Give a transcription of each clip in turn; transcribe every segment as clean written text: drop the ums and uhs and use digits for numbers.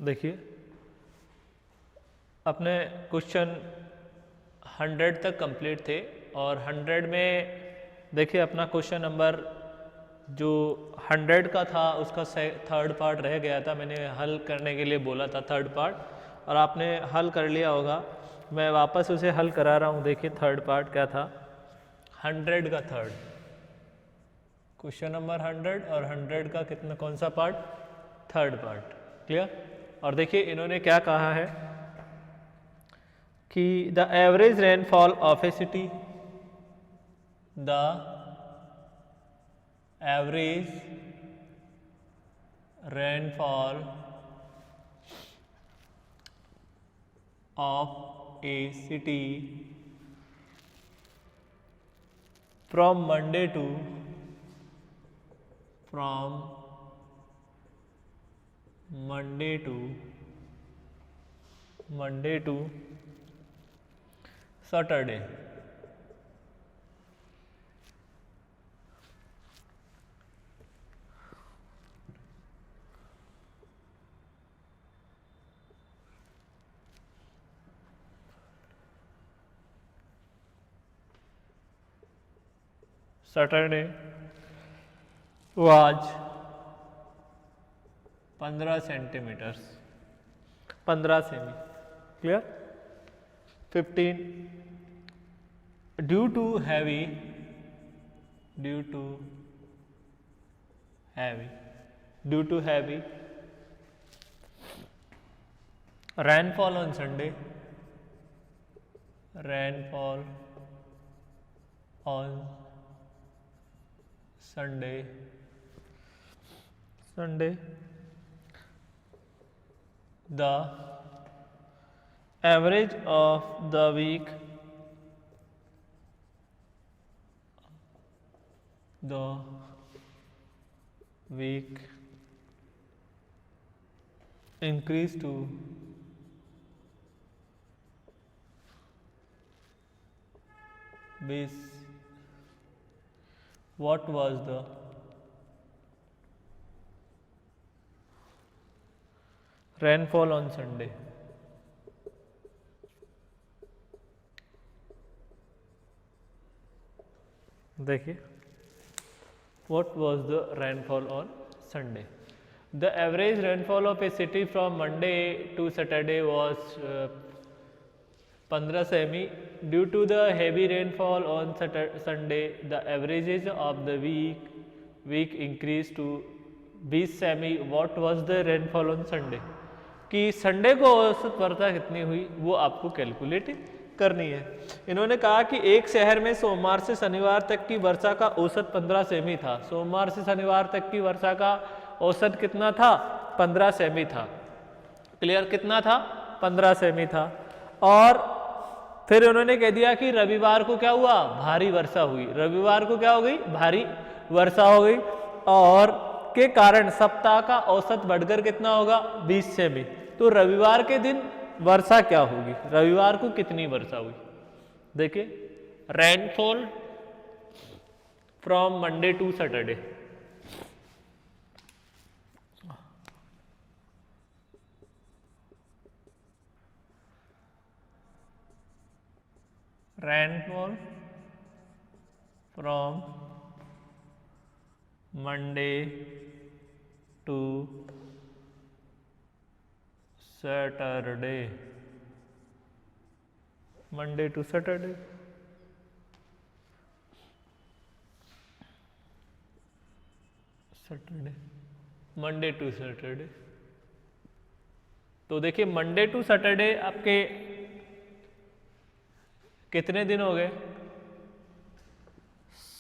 देखिए अपने क्वेश्चन 100 तक कंप्लीट थे और 100 में देखिए अपना क्वेश्चन नंबर जो 100 का था उसका थर्ड पार्ट रह गया था। मैंने हल करने के लिए बोला था थर्ड पार्ट और आपने हल कर लिया होगा। मैं वापस उसे हल करा रहा हूँ। देखिए थर्ड पार्ट क्या था, 100 का थर्ड क्वेश्चन नंबर 100 और 100 का कितना कौन सा पार्ट, थर्ड पार्ट। क्लियर। और देखिए इन्होंने क्या कहा है कि the average rainfall of A city, the average rainfall of a city from Monday to Saturday. Saturday was 15 centimetre, 15 cm. Clear. 15 due to heavy rainfall on Sunday, the average of the week increased to 20. What was the rainfall on Sunday? देखिए what was the rainfall on Sunday? The average rainfall of a city from Monday to Saturday was 15 semi. Due to the heavy rainfall on Sunday, the averages of the week increased to 20 semi. What was the rainfall on Sunday? कि Sunday को औसत वर्षा कितनी हुई वो आपको calculate करनी है। इन्होंने कहा कि एक शहर में सोमवार से शनिवार तक की वर्षा का औसत 15 सेमी था। सोमवार से शनिवार तक की वर्षा का औसत कितना था, 15 सेमी था। क्लियर। कितना था, 15 सेमी था। और फिर उन्होंने कह दिया कि रविवार को क्या हुआ, भारी वर्षा हुई। रविवार को क्या हो गई, भारी वर्षा हो गई और के कारण सप्ताह का औसत बढ़कर कितना होगा, 20 सेमी। तो रविवार के दिन वर्षा क्या होगी, रविवार को कितनी वर्षा हुई। देखिए rainfall from Monday to Saturday, rainfall from Monday to Saturday, Monday to Saturday, Monday to Saturday। तो देखिए मंडे टू सैटरडे आपके कितने दिन हो गए,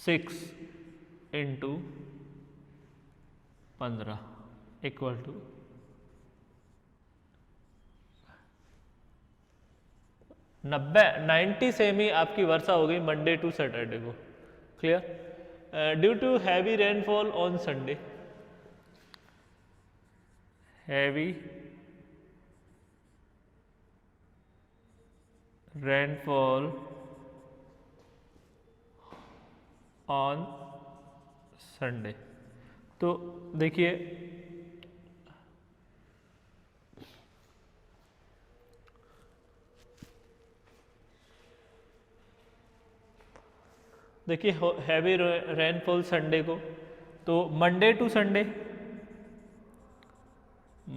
6 इंटू 15 इक्वल टू 90 सेमी आपकी वर्षा हो गई मंडे टू सैटरडे को। Clear. Due to heavy rainfall on Sunday, heavy rainfall on Sunday. तो देखिए देखिए हैवी रेनफॉल संडे को, तो Monday to Sunday,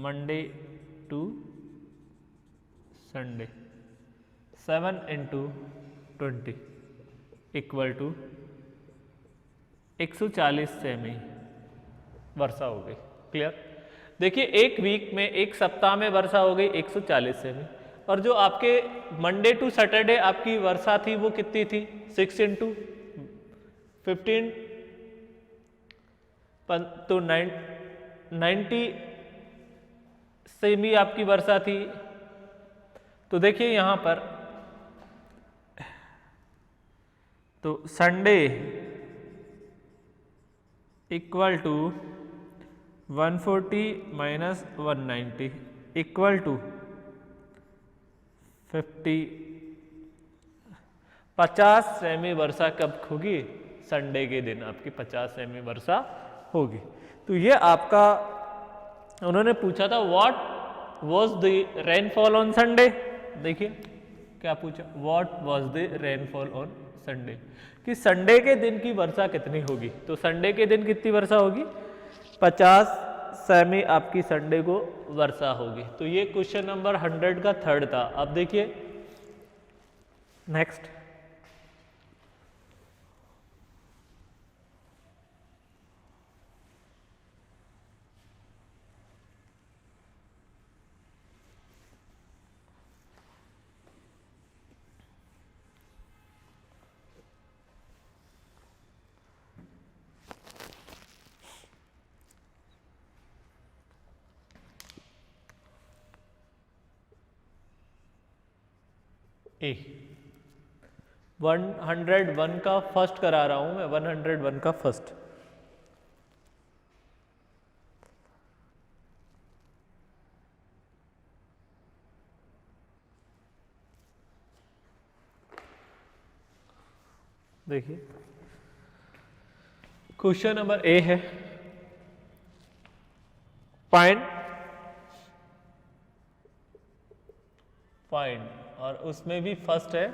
Monday to Sunday 7 into 20 equal to 140 सेमी वर्षा हो गई। क्लियर। देखिए एक वीक में, एक सप्ताह में वर्षा हो गई 140 सेमी, और जो आपके मंडे टू सैटरडे आपकी वर्षा थी वो कितनी थी? 6 इंटू 15, तो 90 सेमी आपकी वर्षा थी। तो देखिए यहां पर, तो Sunday equal to 140 minus 190 equal to 50 सेमी वर्षा कब होगी? संडे के दिन आपकी 50 सेमी वर्षा होगी। तो ये आपका, उन्होंने पूछा था what was the rainfall on Sunday. देखिए क्या पूछा, what was the rainfall on Sunday, कि संडे के दिन की वर्षा कितनी होगी। तो संडे के दिन कितनी वर्षा होगी? 50 सेमी आपकी संडे को वर्षा होगी। तो ये क्वेश्चन नंबर 100 का थर्ड था। अब देखिए नेक्स्ट, ए 101 का फर्स्ट करा रहा हूं मैं, 101 का फर्स्ट। देखिए क्वेश्चन नंबर ए है, फाइंड, और उसमें भी फर्स्ट है,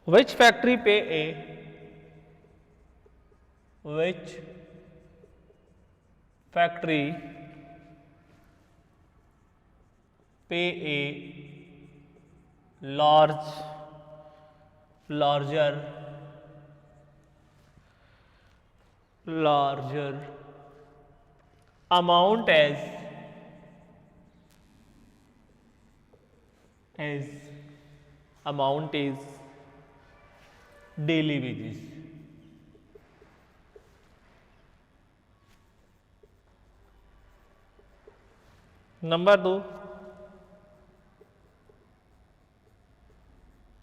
विच factory pay A, which factory pay A larger amount as amount is daily wages। Number 2,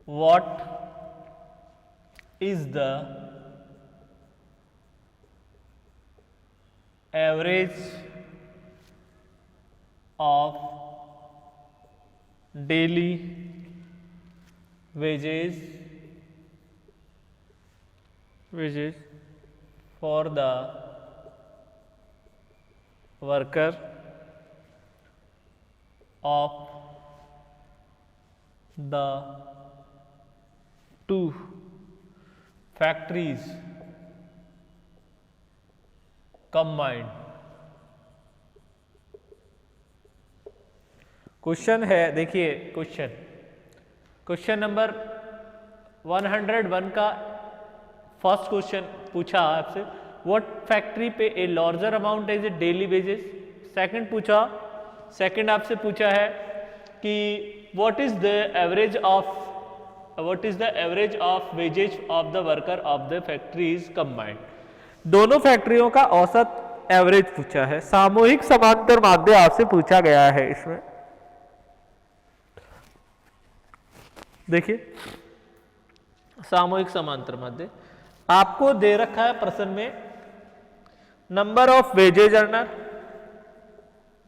what is the average of daily wages for the worker of the two factories combined। Question है, देखिए question number 101 का first question पूछा आपसे, what factory pay a larger amount as a daily wages. Second आपसे पूछा है कि what is the average of wages of the worker of the factories combined. दोनों फैक्ट्रियों का औसत एवरेज पूछा है। सामूहिक समांतर माध्य आपसे पूछा गया है इसमें। देखिए सामूहिक समांतर माध्य आपको दे रखा है प्रश्न में, number of wages earner,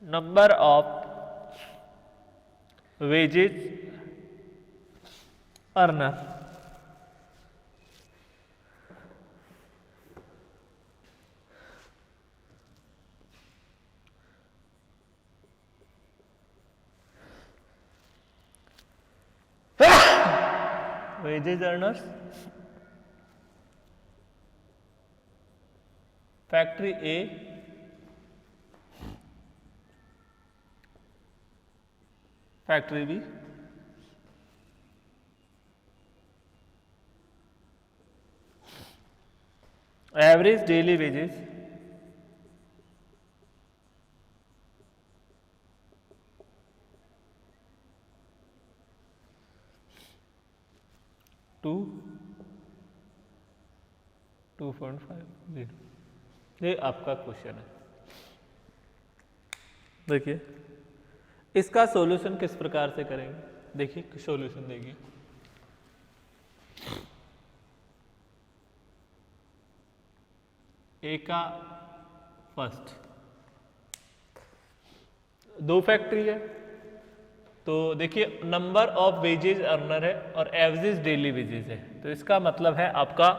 number of wages earner, wages earners factory A, factory B, average daily wages to 2.50। ये आपका क्वेश्चन है। देखिए इसका सॉल्यूशन किस प्रकार से करेंगे, देखिए सॉल्यूशन देखिए। ए का फर्स्ट, दो फैक्ट्री है तो देखिए नंबर ऑफ वेजेज अर्नर है और एवरेज डेली वेजेज है, तो इसका मतलब है आपका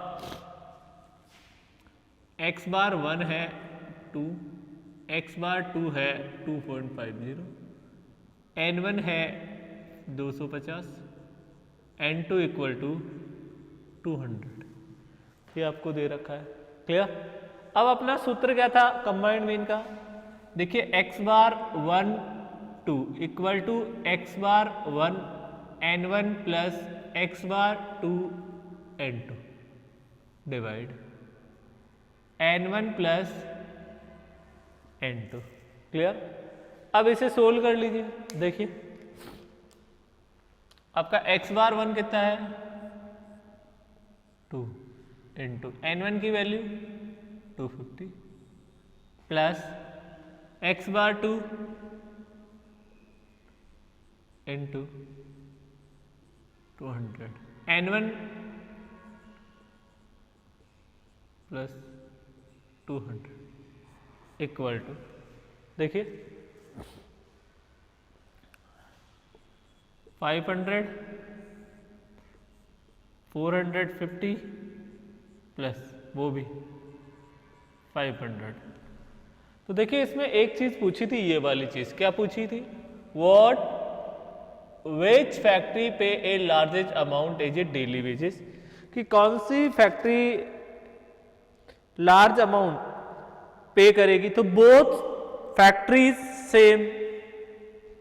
x बार 1 है 2, x बार 2 है 2.50, n1 है 250, n2 इक्वल टू 200। ये आपको दे रखा है, क्लियर। अब अपना सूत्र क्या था कंबाइंड मीन का, देखिए x bar 1 2 equal to x bar 1 n1 plus x bar 2 n2 divide n1 plus n2, clear. अब इसे सोल्व कर लीजिए, देखिए आपका x बार 1 कितना है 2 इंटू n1 की value 250 plus x bar 2 into 200, n1 plus 200 equal to, देखिए 500 450 प्लस वो भी 500। तो देखिए इसमें एक चीज पूछी थी, ये वाली चीज क्या पूछी थी, what which factory pay a largest amount as a daily wages, कि कौन सी फैक्ट्री लार्ज अमाउंट पे करेगी, तो both factories same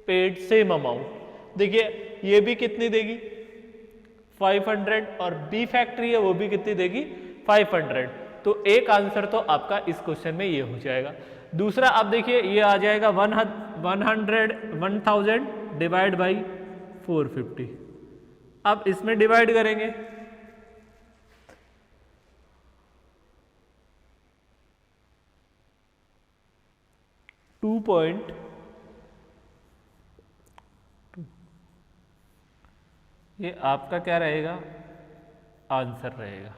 paid same amount. देखिए ये भी कितनी देगी 500 और बी फैक्ट्री है वो भी कितनी देगी 500, तो एक आंसर तो आपका इस क्वेश्चन में ये हो जाएगा। दूसरा आप देखिए ये आ जाएगा 1000 डिवाइड बाई 450। अब इसमें डिवाइड करेंगे, टू पॉइंट ये आपका क्या रहेगा आंसर रहेगा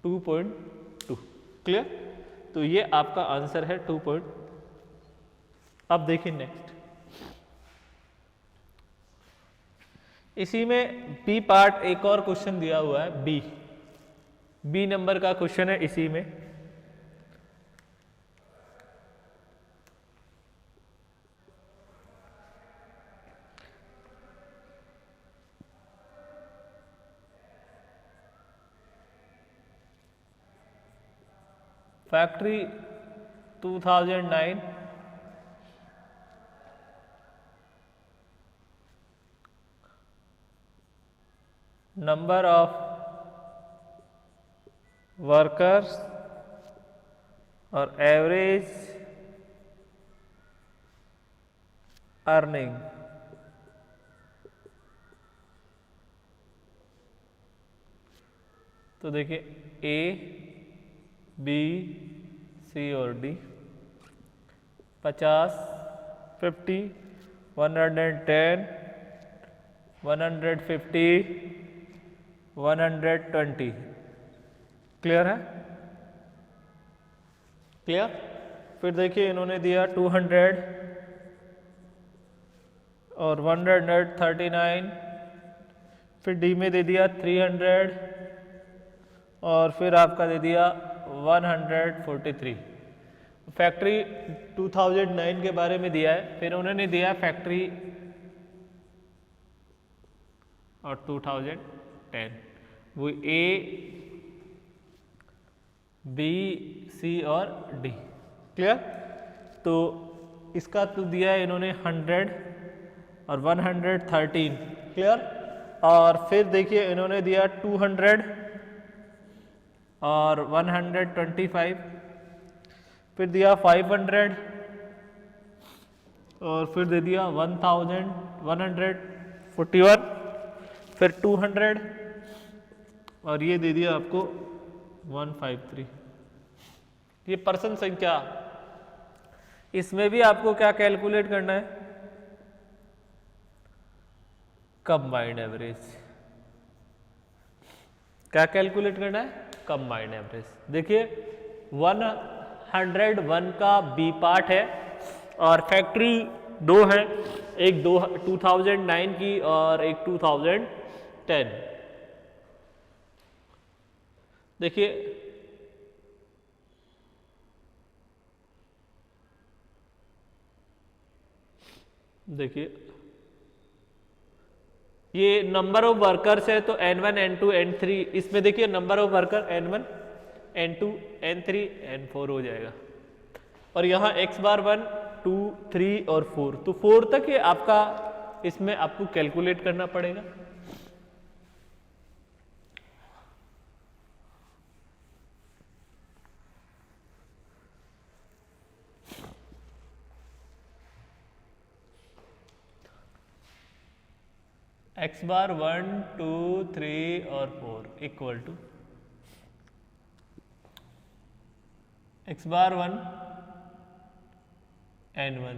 2.2, क्लियर। तो ये आपका आंसर है 2. अब देखिए नेक्स्ट, इसी में बी पार्ट एक और क्वेश्चन दिया हुआ है, बी नंबर का क्वेश्चन है इसी में। फैक्ट्री 2009 नंबर ऑफ वर्कर्स और एवरेज अर्निंग, तो देखिए ए बी सी और डी 50 50 110 150 120, क्लियर है, क्लियर। फिर देखिए इन्होंने दिया 200 और 139, फिर डी में दे दिया 300 और फिर आपका दे दिया 143। फैक्ट्री 2009 के बारे में दिया है, फिर उन्होंने दिया फैक्ट्री और 2010, वो ए बी, सी और डी। क्लियर? तो इसका तो दिया है इन्होंने 100 और 113। क्लियर? और फिर देखिए इन्होंने दिया 200 और 125, फिर दिया 500 और फिर दे दिया 1141, फिर 200 और ये दे दिया आपको 153। ये पर्सन संख्या, इसमें भी आपको क्या कैलकुलेट करना है? Combined average. क्या कैलकुलेट करना है? Combined average. देखिए 101 का बी पार्ट है और फैक्ट्री दो है, एक 2009 की और एक 2010। देखिए ये नंबर ऑफ वर्कर्स है तो N1 N2 N3, इसमें देखिए number of worker N1 N2 N3 N4 हो जाएगा। और यहाँ x बार 1 2 3 और 4, तो 4 तक ये आपका इसमें आपको कैलकुलेट करना पड़ेगा। x बार 1 2 3 और 4 equal to x bar 1 N1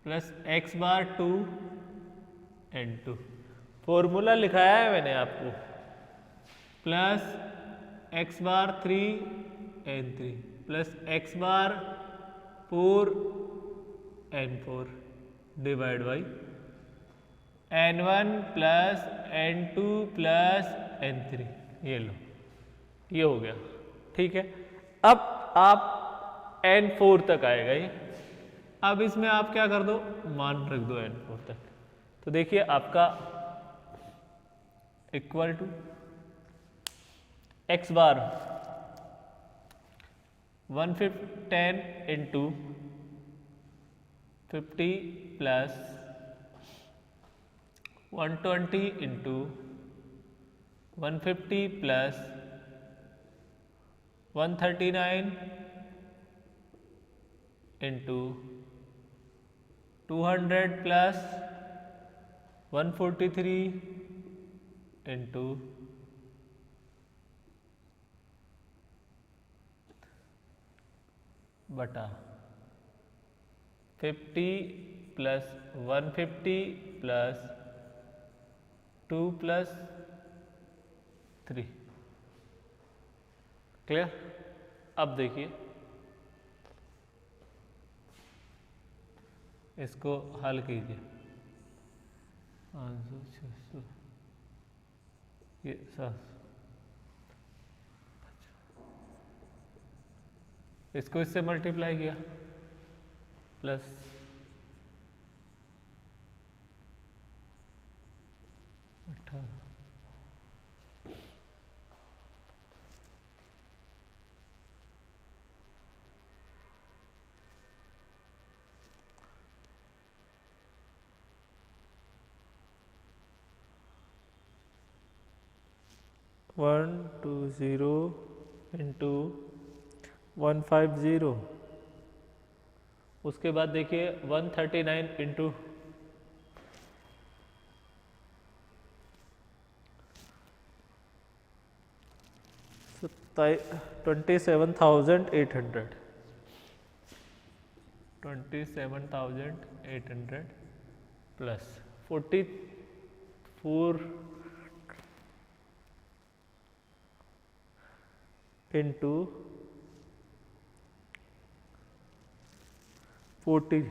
plus x bar 2 N2। Formula लिखाया है मैंने आपको, plus x bar 3 N3 plus x bar 4 N4 divide by N1 plus N2 plus N3। ये लो, ये हो गया। ठीक है, अब आप N4 तक आएगा ये। अब इसमें आप क्या कर दो, मान रख दो N4 तक। तो देखिए आपका equal to x bar 110 into 50 plus 120 into 150 plus 139 into 200 plus 143 into 50 plus 150 plus 2 plus 3। Clear? अब देखिए इसको हल कीजिए। 500 600 ये 700, इसको इससे मल्टीप्लाई किया प्लस 18। 120 इंटू 150, उसके बाद देखिए 139 इंटू 27,800 प्लस 44 इंटू 40,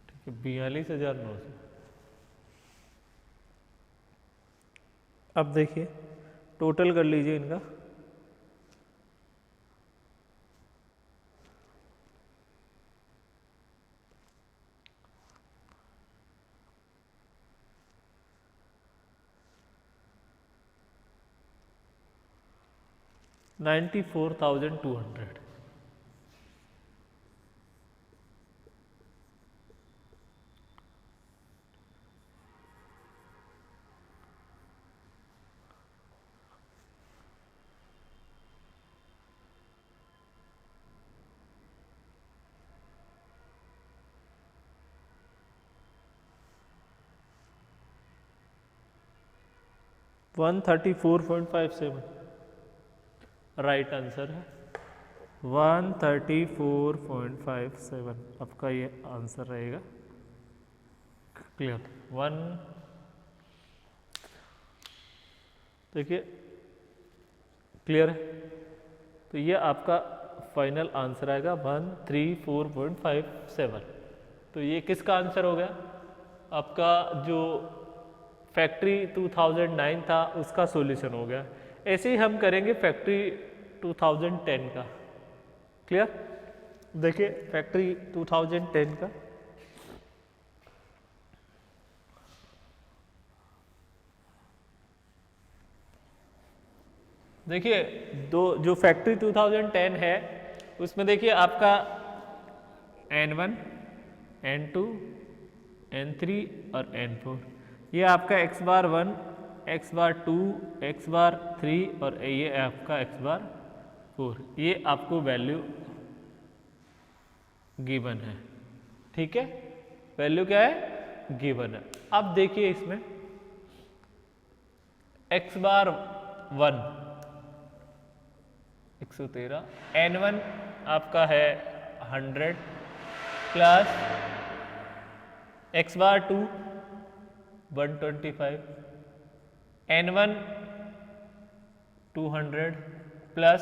ठीक है 42,900। अब देखिए टोटल कर लीजिए इनका, 94,200। 134.57 राइट आंसर है। 134.57 आपका ये आंसर रहेगा। क्लियर। वन देखिए क्लियर है, तो ये आपका फाइनल आंसर आएगा 134.57। तो ये किसका आंसर हो गया? आपका जो फैक्ट्री 2009 था उसका सॉल्यूशन हो गया। ऐसे ही हम करेंगे फैक्ट्री 2010 का। क्लियर। देखिए फैक्ट्री 2010 का देखिए दो जो फैक्ट्री 2010 है उसमें देखिए आपका N1, N2, N3 और N4, ये आपका x bar 1, x bar 2, x bar 3 और ये आपका x बार 4, ये आपको वैल्यू गिवन है। ठीक है, वैल्यू क्या है? गिवन है। अब देखिए इसमें x बार 1 113, N1 आपका है 100 plus x bar 2 125, N1 200 plus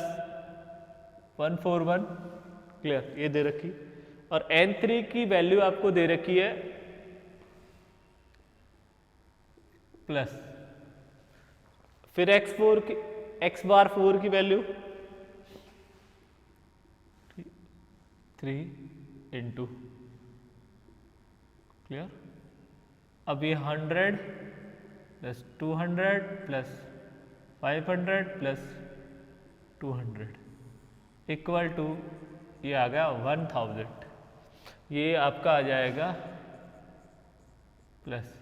141। Clear, ये दे रखी। और N3 की वैल्यू आपको दे रखी है प्लस, फिर x4 की x बार 4 की वैल्यू 3 इंटू। क्लियर। अब ये 100 plus 200 plus 500 plus 200 equal to ये आ गया 1000। ये आपका आ जाएगा plus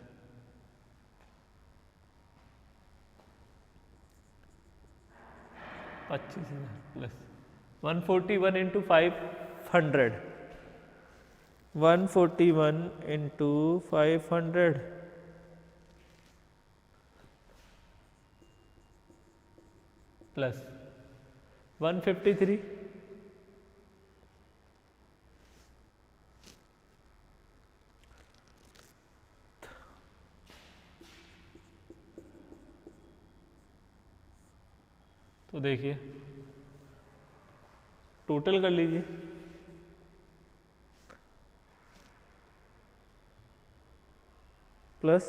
25,000 plus 141 into 500, 141 into 500 plus 153। तो देखिए टोटल कर लीजिए, plus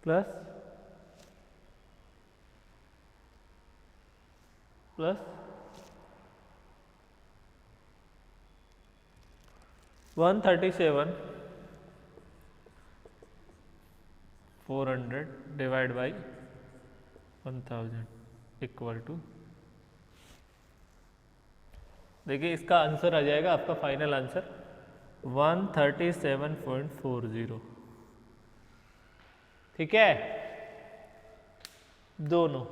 plus plus 137 400 divide by 1000 equal to, देखिए इसका आंसर आ जाएगा आपका फाइनल आंसर 137.40। ठीक है, दोनों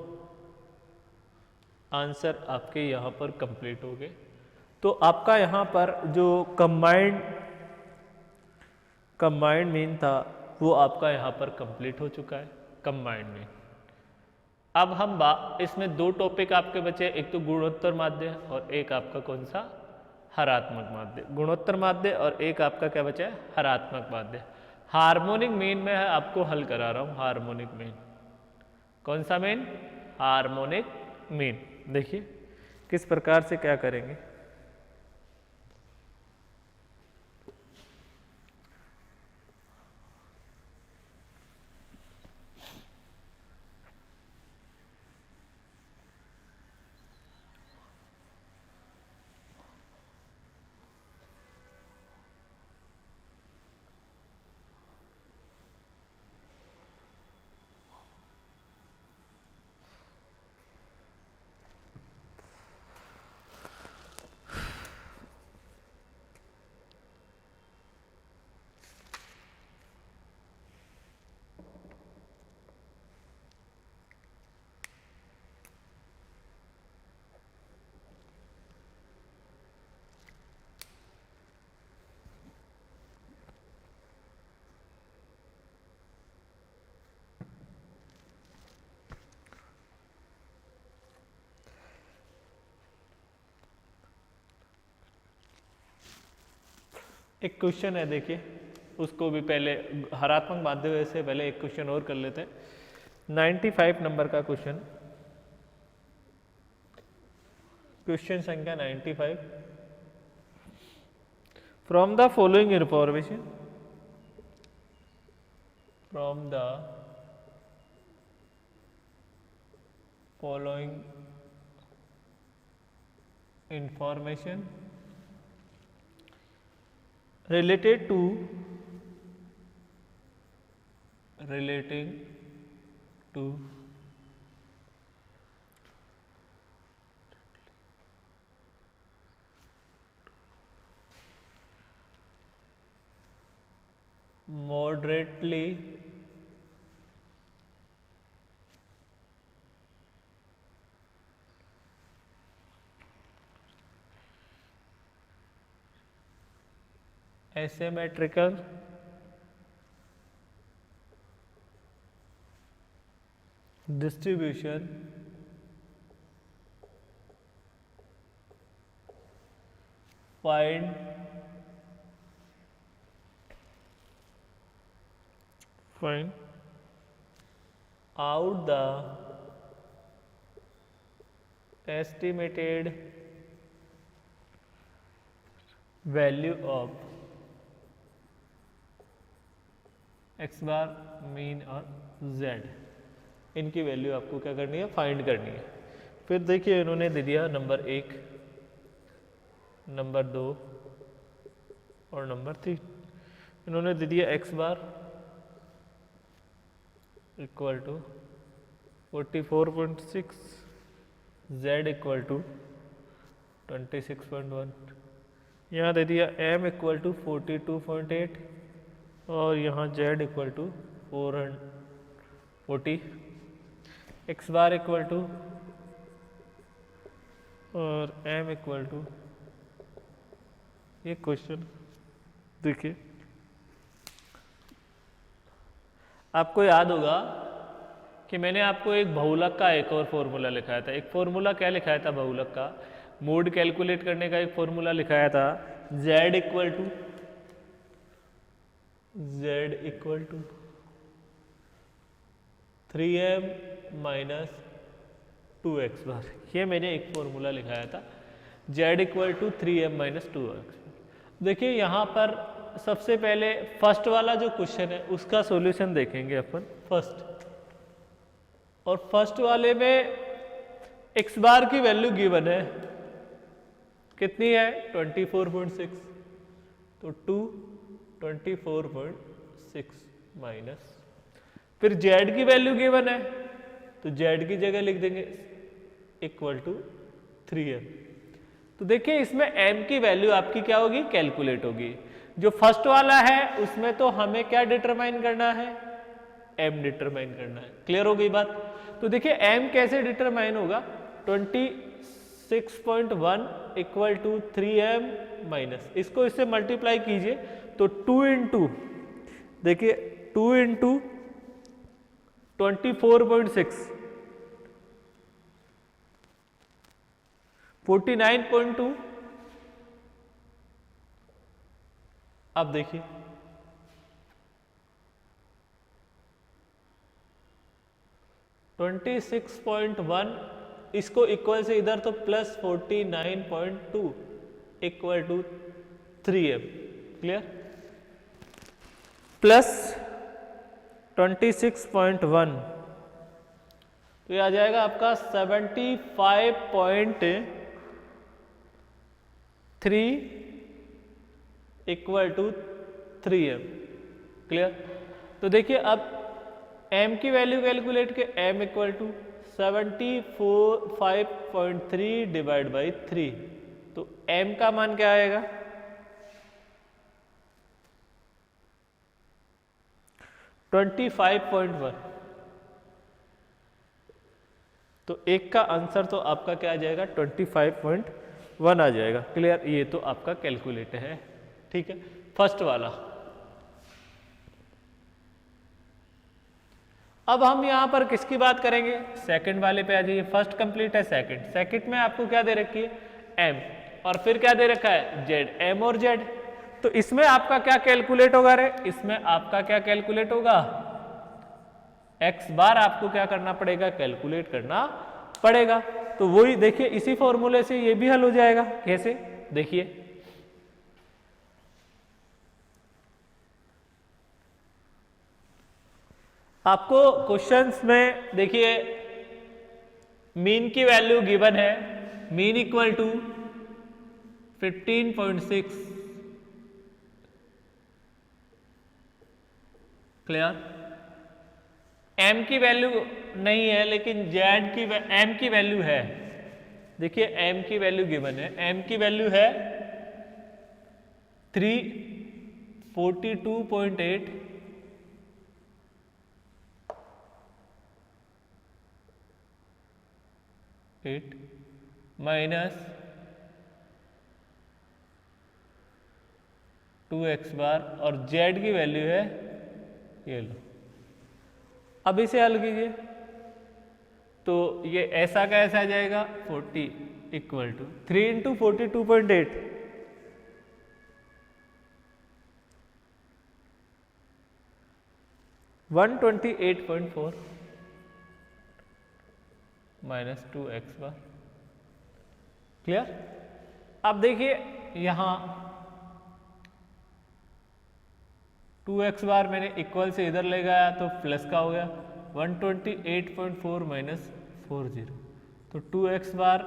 आंसर आपके यहाँ पर कंप्लीट हो गए। तो आपका यहाँ पर जो कंबाइंड मीन था वो आपका यहाँ पर कंप्लीट हो चुका है, कंबाइंड मीन। अब हम इसमें दो टॉपिक आपके बचे, एक तो गुणोत्तर माध्य और एक आपका कौन सा? हरात्मक माध्य। गुणोत्तर माध्य और एक आपका क्या बचा है? हरात्मक माध्य। हार्मोनिक मीन में आपको हल करा रहा हूं। हार्मोनिक मीन कौन सा मीन? Harmonic mean. देखिए किस प्रकार से क्या करेंगे। एक क्वेश्चन है, देखिए उसको भी पहले हरात्मक माध्य वजह से पहले एक क्वेश्चन और कर लेते हैं। 95 नंबर का क्वेश्चन, क्वेश्चन संख्या 95। From the following information, from the following information related to relating to moderately asymmetrical distribution find out the estimated value of x bar, mean और z, इनकी वैल्यू आपको क्या करनी है, फाइंड करनी है। फिर देखिए इन्होंने दे दिया नंबर 1, नंबर 2 और नंबर 3। इन्होंने दे दिया x bar equal to 44.6, z equal to 26.1, यहाँ दे दिया m इक्वल टू 42.8 और यहाँ z equal to 440, x bar equal to और m इक्वल टू, ये क्वेश्चन देखिए आपको याद होगा कि मैंने आपको एक बहुलक का एक और फॉर्मूला लिखाया था। एक फॉर्मूला क्या लिखाया था बहुलक का, मोड कैलकुलेट करने का एक फॉर्मूला लिखाया था, z equal to 3m minus 2x bar, ये मैंने एक फॉर्मूला लिखाया था, z equal to 3m minus 2x। देखिए यहाँ पर सबसे पहले फर्स्ट वाला जो क्वेश्चन है उसका सॉल्यूशन देखेंगे अपन फर्स्ट, और फर्स्ट वाले में x बार की वैल्यू गिवन है, कितनी है 24.6, तो 24.6 माइनस, फिर z की वैल्यू गिवन है तो z की जगह लिख देंगे इक्वल टू 3m। तो देखिए इसमें m की वैल्यू आपकी क्या होगी, कैलकुलेट होगी। जो फर्स्ट वाला है उसमें तो हमें क्या डिटरमाइन करना है, m डिटरमाइन करना है। क्लियर हो गई बात। तो देखिए m कैसे डिटरमाइन होगा, 26.1 इक्वल टू 3m माइनस, इसको इससे मल्टीप्लाई कीजिए तो 2 इंटू, देखिए 2 इंटू 24.6 49.2, अब देखिए 26.1, इसको इक्वल से इधर तो plus 49.2 equal to 3m, clear, plus 26.1 तो ये आ जाएगा आपका 75.3 इक्वल टू 3m, क्लियर। तो देखिए अब m की वैल्यू कैलकुलेट के, m equal to 75.3 divide by 3, तो m का मान क्या आएगा, 25.1। तो एक का आंसर तो आपका क्या आ जाएगा, 25.1 आ जाएगा, क्लियर। ये तो आपका कैलकुलेट है, ठीक है, फर्स्ट वाला। अब हम यहां पर किसकी बात करेंगे, सेकंड वाले पे आ जाइए। फर्स्ट कंप्लीट है, सेकंड में आपको क्या दे रखी है, m, और फिर क्या दे रखा है, z, m और z। तो इसमें आपका क्या कैलकुलेट होगा रे? इसमें आपका क्या कैलकुलेट होगा? एक्स बार आपको क्या करना पड़ेगा? कैलकुलेट करना पड़ेगा। तो वही देखिए, इसी फॉर्मूले से ये भी हल हो जाएगा। कैसे? देखिए, आपको क्वेश्चंस में देखिए मीन की वैल्यू गिवन है, mean equal to 15.6। Clear? M की वैल्यू नहीं है, लेकिन जेड की एम की वैल्यू है। देखिए एम की वैल्यू गिवन है, एम की वैल्यू है 342.8 माइनस 2x बार, और z की वैल्यू है ये लो। अब इसे हल कीजिए तो ये ऐसा का ऐसा आ जाएगा 40 equal to 3 into 42.8, 128.4 minus 2x bar. Clear? अब देखिए यहां 2x बार मैंने इक्वल से इधर ले गया तो प्लस का हो गया, 128.4 माइनस 40, तो 2x bar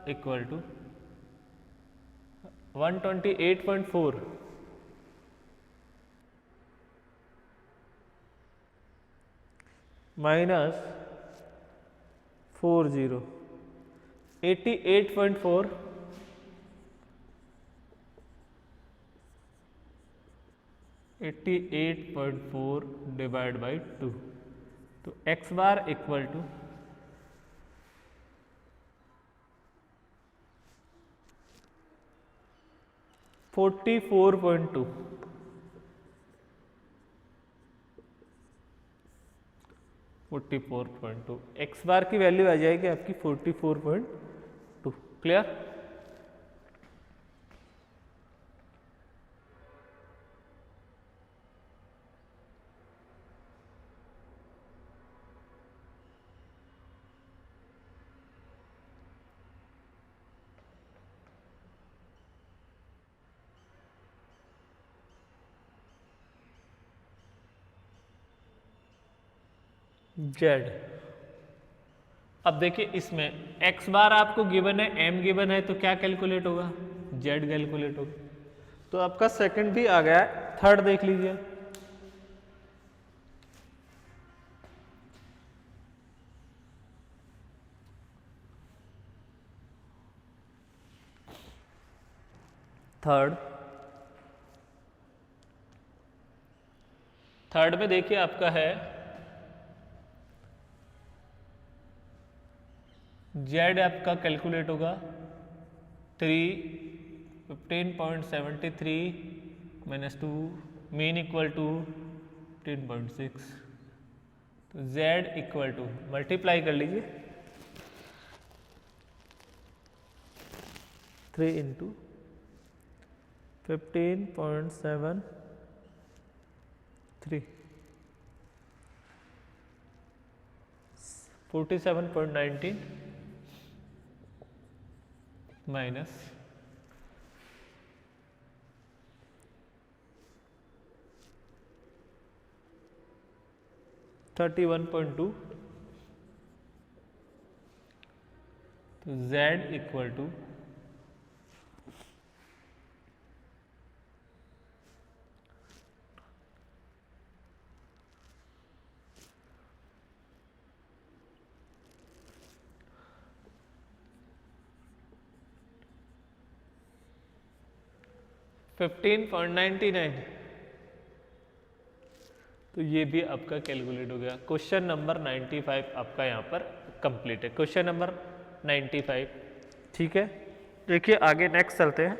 equal to 128.4 minus 40, 88.4 88.4 divide by 2, तो x bar equal to 44.2, 44.2 x bar की वैल्यू आ जाएगी आपकी 44.2। क्लियर? जेड। अब देखिए इसमें x बार आपको गिवन है, m गिवन है, तो क्या कैलकुलेट होगा? z कैलकुलेट होगा। तो आपका सेकंड भी आ गया है, थर्ड देख लीजिए। थर्ड में देखिए आपका है जेड आपका कैलकुलेट होगा 15.73 माइनस 2, मीन इक्वल टू 15.6, तो जेड इक्वल टू मल्टीप्लाई कर लीजिए 3 इंटू 15.73 47.19 माइनस 31.2, तो z इक्वल टू 15.99। तो ये भी आपका कैलकुलेट हो गया। क्वेश्चन नंबर 95 आपका यहाँ पर कंप्लीट है। क्वेश्चन नंबर 95, ठीक है। देखिए आगे नेक्स्ट चलते हैं।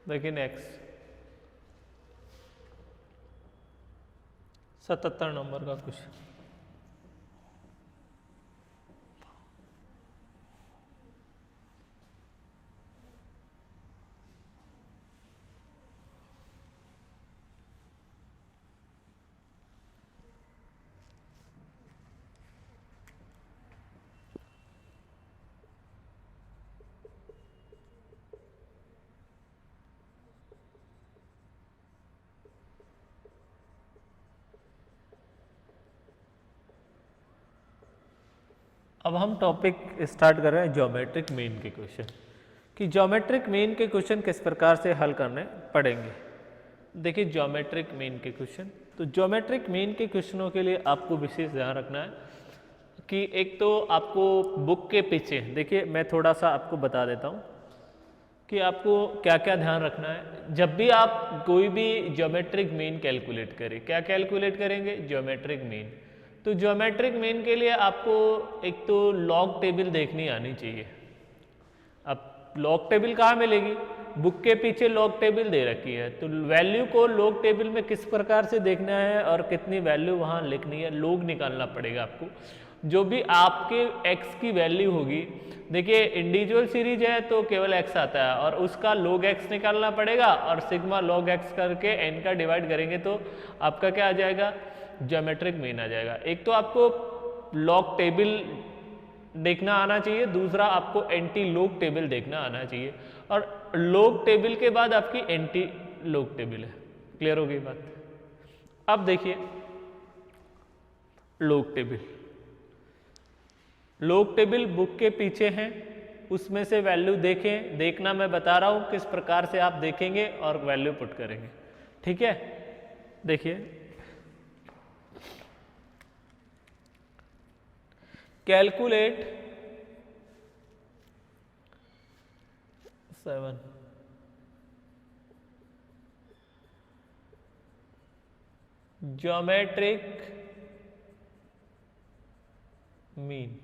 देखिए नेक्स्ट 77 नंबर का क्वेश्चन। अब हम टॉपिक स्टार्ट कर रहे हैं ज्योमेट्रिक मीन के क्वेश्चन, कि ज्योमेट्रिक मीन के क्वेश्चन किस प्रकार से हल करने पड़ेंगे। देखिए ज्योमेट्रिक मीन के क्वेश्चन, तो ज्योमेट्रिक मीन के क्वेश्चनों के लिए आपको विशेष ध्यान रखना है कि एक तो आपको बुक के पीछे, देखिए मैं थोड़ा सा आपको बता देता हूँ कि आपको क्या क्या ध्यान रखना है जब भी आप कोई भी ज्योमेट्रिक मीन कैलकुलेट करें। क्या कैलकुलेट करेंगे? Geometric mean. तो ज्योमेट्रिक मीन के लिए आपको एक तो लॉग टेबल देखनी आनी चाहिए। अब लॉग टेबल कहाँ मिलेगी? बुक के पीछे लॉग टेबल दे रखी है, तो वैल्यू को लॉग टेबल में किस प्रकार से देखना है और कितनी वैल्यू वहाँ लिखनी है, लॉग निकालना पड़ेगा आपको। जो भी आपके x की वैल्यू होगी, देखिए इंडिविजुअल सीरीज है तो केवल x आता है और उसका log x निकालना पड़ेगा और सिग्मा log x करके n का डिवाइड करेंगे तो आपका क्या आ जाएगा? ज्योमेट्रिक मीन आ जाएगा। एक तो आपको लॉग टेबल देखना आना चाहिए, दूसरा आपको एंटी लॉग टेबल देखना आना चाहिए, और लॉग टेबल के बाद आपकी एंटी लॉग टेबल है। क्लियर हो गई बात? अब देखिए log table, log table book के पीछे हैं, उसमें से वैल्यू देखें। देखना मैं बता रहा हूं किस प्रकार से आप देखेंगे और वैल्यू पुट करेंगे, ठीक है। देखिए कैलकुलेट 7 ज्योमेट्रिक मीन।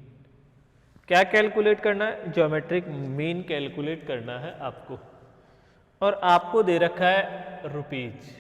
क्या कैलकुलेट करना है? ज्योमेट्रिक मीन कैलकुलेट करना है आपको, और आपको दे रखा है रुपीज।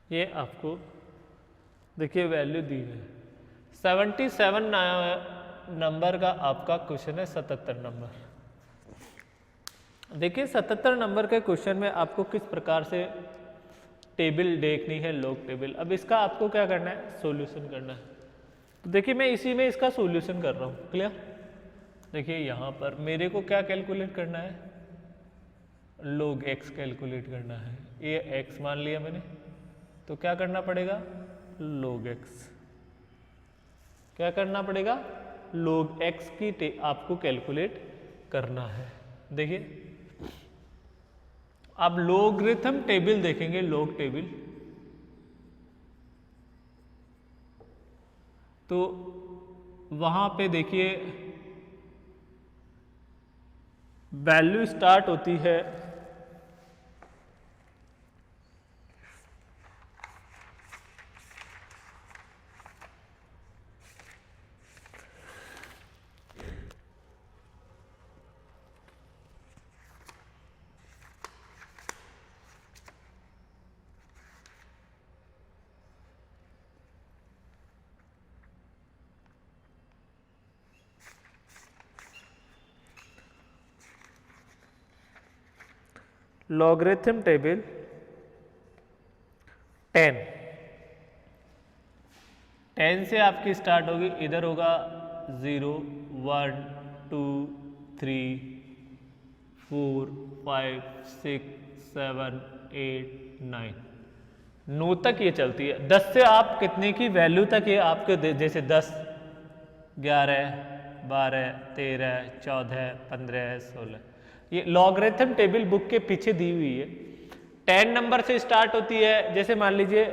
ये आपको देखिए वैल्यू दी है 77 नंबर का आपका क्वेश्चन है। 77 नंबर, देखिए 77 नंबर के क्वेश्चन में आपको किस प्रकार से टेबल देखनी है, लॉग टेबल। अब इसका आपको क्या करना है? सॉल्यूशन करना है। तो देखिए मैं इसी में इसका सॉल्यूशन कर रहा हूँ। क्लियर? देखिए यहाँ पर मेरे को क्या कैलकुलेट करना है? log x कैलकुलेट करना है। ये x मान लिया मैंने, तो क्या करना पड़ेगा? log x। क्या करना पड़ेगा? log x की आपको कैलकुलेट करना है। देखिए आप लोगरिथम टेबल देखेंगे, लॉग टेबल, तो वहां पे देखिए वैल्यू स्टार्ट होती है लॉगरिथम टेबल 10 से आपकी स्टार्ट होगी। इधर होगा 0 1 2 3 4 5 6 7 8 9 9 तक ये चलती है। 10 से आप कितने की वैल्यू तक ये आपके जैसे 10 11 12 13 14 15 16 ये लॉगरिथम टेबल बुक के पीछे दी हुई है। 10 नंबर से स्टार्ट होती है, जैसे मान लीजिए,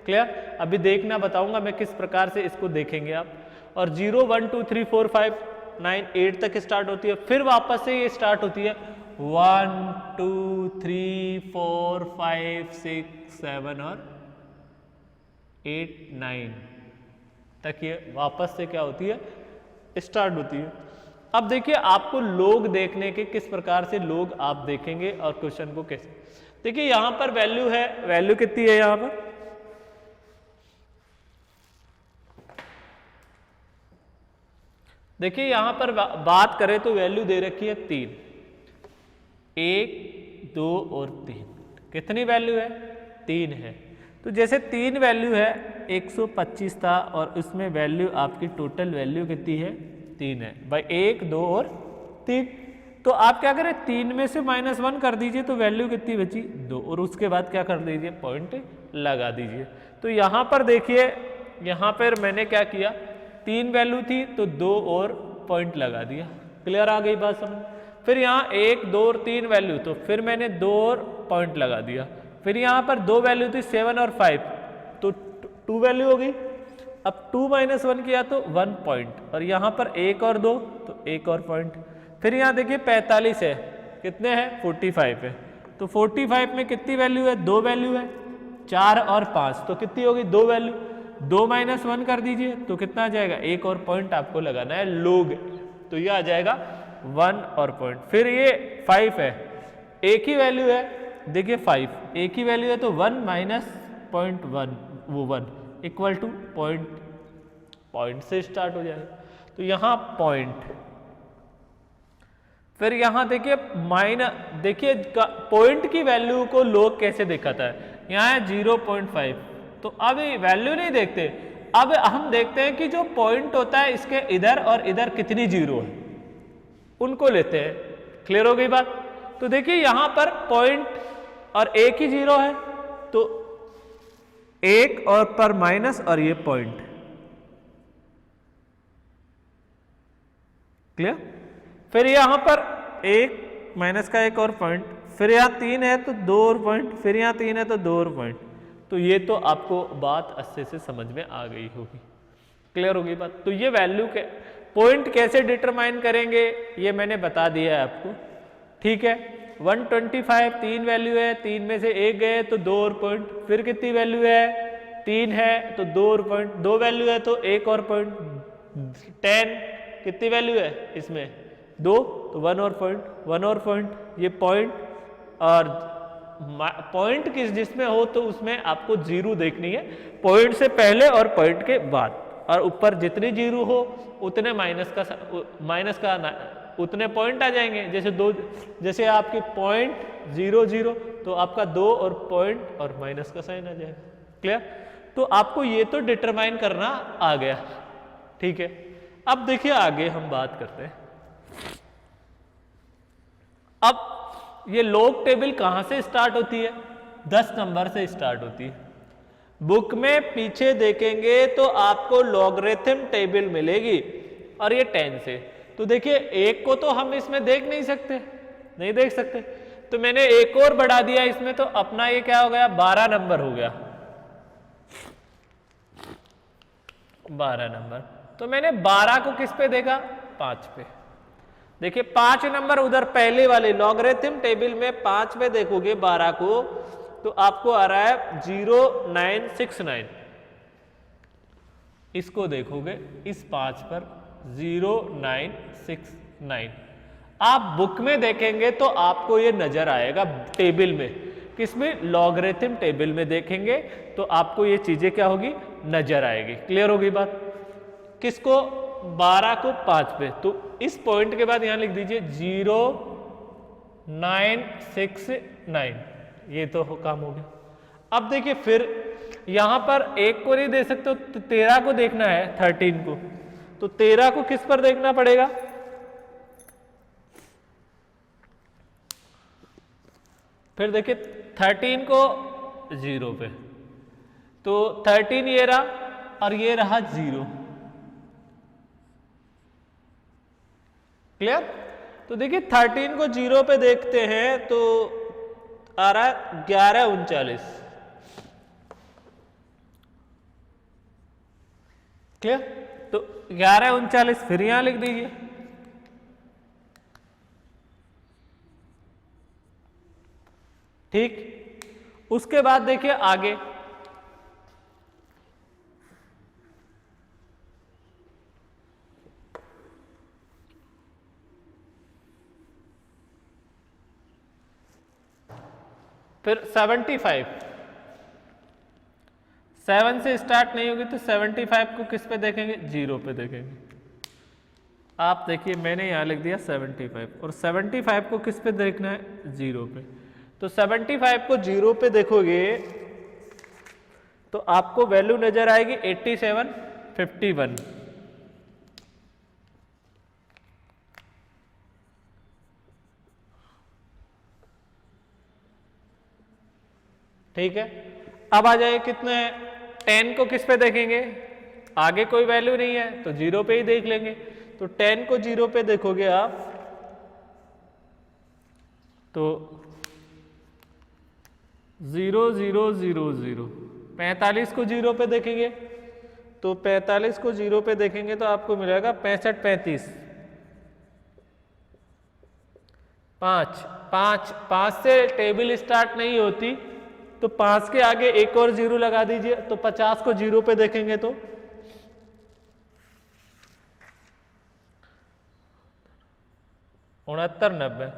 क्लियर, अभी देखना बताऊंगा मैं किस प्रकार से इसको देखेंगे आप। और 0 1 2 3 4 5 9 8 तक स्टार्ट होती है, फिर वापस से ये स्टार्ट होती है 1 2 3 4 5 6 7 और 8 9 तक ये वापस से क्या होती है, स्टार्ट होती है। अब देखिए आपको लोग देखने के किस प्रकार से लोग आप देखेंगे और क्वेश्चन को कैसे। देखिए यहां पर वैल्यू है, वैल्यू कितनी है यहां पर, देखिए यहां पर बात करें तो वैल्यू दे रखी है 3, 1 2 और 3। कितनी वैल्यू है, 3 है। तो जैसे 3 वैल्यू है 125 था और उसमें वैल्यू आपकी टोटल वैल्यू कितनी है, 3 है भाई, 1 2 और 3। तो आप क्या करें, 3 में से -1 कर दीजिए तो वैल्यू कितनी बची, 2, और उसके बाद क्या कर दीजिए, पॉइंट लगा दीजिए। तो यहाँ पर देखिए, यहाँ पर मैंने क्या किया, 3 वैल्यू थी तो 2 और पॉइंट लगा दिया। क्लियर आ गई बात समझ। फिर यहाँ 1 2 और 3 वैल्यू, तो फिर मैंने 2 और पॉइंट लगा दिया। फिर यहाँ पर 2 वैल्यू थी 7 और 5, तो 2 वैल्यू हो गई। अब 2 - 1 किया तो 1 पॉइंट, और यहाँ पर 1 और 2 तो 1 और पॉइंट। फिर यहाँ देखिए 45 है, कितने हैं, 45 है। तो 45 में कितनी वैल्यू है, 2 वैल्यू है, 4 और 5, तो कितनी होगी, 2 वैल्यू। 2 - 1 कर दीजिए तो कितना आ जाएगा, 1 और पॉइंट आपको लगाना है लोग, तो ये आ जाएगा 1 और पॉइंट। फिर ये 5 है, एक ही वैल्यू है, देखिए 5 एक ही वैल्यू है, तो 1 - 0.1 वो 1 इक्वल टू पॉइंट से स्टार्ट हो जाएगा। तो यहाँ पॉइंट, फिर यहाँ देखिए देखिए पॉइंट की वैल्यू को लोग कैसे दिखाता है, यहाँ है 0.5, तो अब वैल्यू नहीं देखते, अब हम देखते हैं कि जो पॉइंट होता है इसके इधर और इधर कितनी जीरो है, उनको लेते हैं। क्लियर हो गई बात। तो देखिए यहां पर पॉइंट और एक ही जीरो है, तो एक और पर माइनस और ये पॉइंट। क्लियर। फिर यहां पर एक माइनस का एक और पॉइंट, फिर यहां 3 है तो 2 और पॉइंट, फिर यहां 3 है तो 2 और पॉइंट। तो ये तो आपको बात अच्छे से समझ में आ गई होगी, क्लियर होगी बात। तो ये वैल्यू के पॉइंट कैसे डिटरमाइन करेंगे ये मैंने बता दिया है आपको, ठीक है। 125 3 वैल्यू है, 3 में से एक गए तो 2 और पॉइंट, फिर कितनी वैल्यू है, 3 है तो 2 और पॉइंट, 2 वैल्यू है तो 1 और पॉइंट, 10 कितनी वैल्यू है इसमें 2, तो 1 और पॉइंट, 1 और पॉइंट, ये पॉइंट। और पॉइंट किस जिसमें हो तो उसमें आपको जीरो देखनी है, पॉइंट से पहले और पॉइंट के बाद, और ऊपर जितनी जीरो हो उतने माइनस का उतने पॉइंट आ जाएंगे। जैसे 2, जैसे आपके पॉइंट 0 0 तो आपका 2 और पॉइंट और माइनस का साइन आ जाएगा। क्लियर। तो आपको ये तो डिटरमाइन करना आ गया, ठीक है। अब देखिए आगे हम बात करते हैं। अब ये लॉग टेबल कहां से स्टार्ट होती है, 10 नंबर से स्टार्ट होती है। बुक में पीछे देखेंगे तो आपको लॉगरिथम टेबल मिलेगी, और ये 10 से। तो देखिए एक को तो हम इसमें देख नहीं सकते, नहीं देख सकते, तो मैंने एक और बढ़ा दिया इसमें, तो अपना ये क्या हो गया, 12 नंबर हो गया, 12 नंबर। तो मैंने 12 को किस पे देखा, 5 पे। देखिए 5 नंबर उधर पहले वाले लॉगरिथम टेबल में 5 पे देखोगे 12 को, तो आपको आ रहा है 0969। इसको देखोगे इस 5 पर 0969। आप बुक में देखेंगे तो आपको ये नजर आएगा टेबल में, किसमें, लॉगरिथम टेबल में देखेंगे तो आपको ये चीजें क्या होगी, नजर आएगी। क्लियर होगी बात। किसको, 12 को 5 पे, तो इस पॉइंट के बाद यहां लिख दीजिए 0969, ये तो काम हो गया। अब देखिए फिर यहां पर एक को नहीं दे सकते, तो 13 को देखना है, 13 को, तो 13 को किस पर देखना पड़ेगा, फिर देखिए 13 को 0 पे, तो 13 ये रहा और ये रहा 0। क्लियर? तो देखिए 13 को 0 पे देखते हैं तो आ रहा है 11:39। क्लियर? तो 11:39 फिर यहां लिख दीजिए। ठीक, उसके बाद देखिए आगे फिर 75, 7 से स्टार्ट नहीं होगी तो 75 को किस पे देखेंगे? 0 पे देखेंगे। आप देखिए मैंने यहां लिख दिया 75 और 75 को किस पे देखना है? 0 पे। तो 75 को 0 पे देखोगे तो आपको वैल्यू नजर आएगी 8751। ठीक है, अब आ जाए कितने? 10 को किस पे देखेंगे? आगे कोई वैल्यू नहीं है तो 0 पे ही देख लेंगे। तो 10 को 0 पे देखोगे आप तो 0 0 0 0। 45 को 0 पे देखेंगे तो 45 को 0 पे देखेंगे तो आपको मिलेगा 65 35। 5 5 5 से टेबल स्टार्ट नहीं होती तो 5 के आगे एक और 0 लगा दीजिए तो 50 को 0 पे देखेंगे तो 69 90।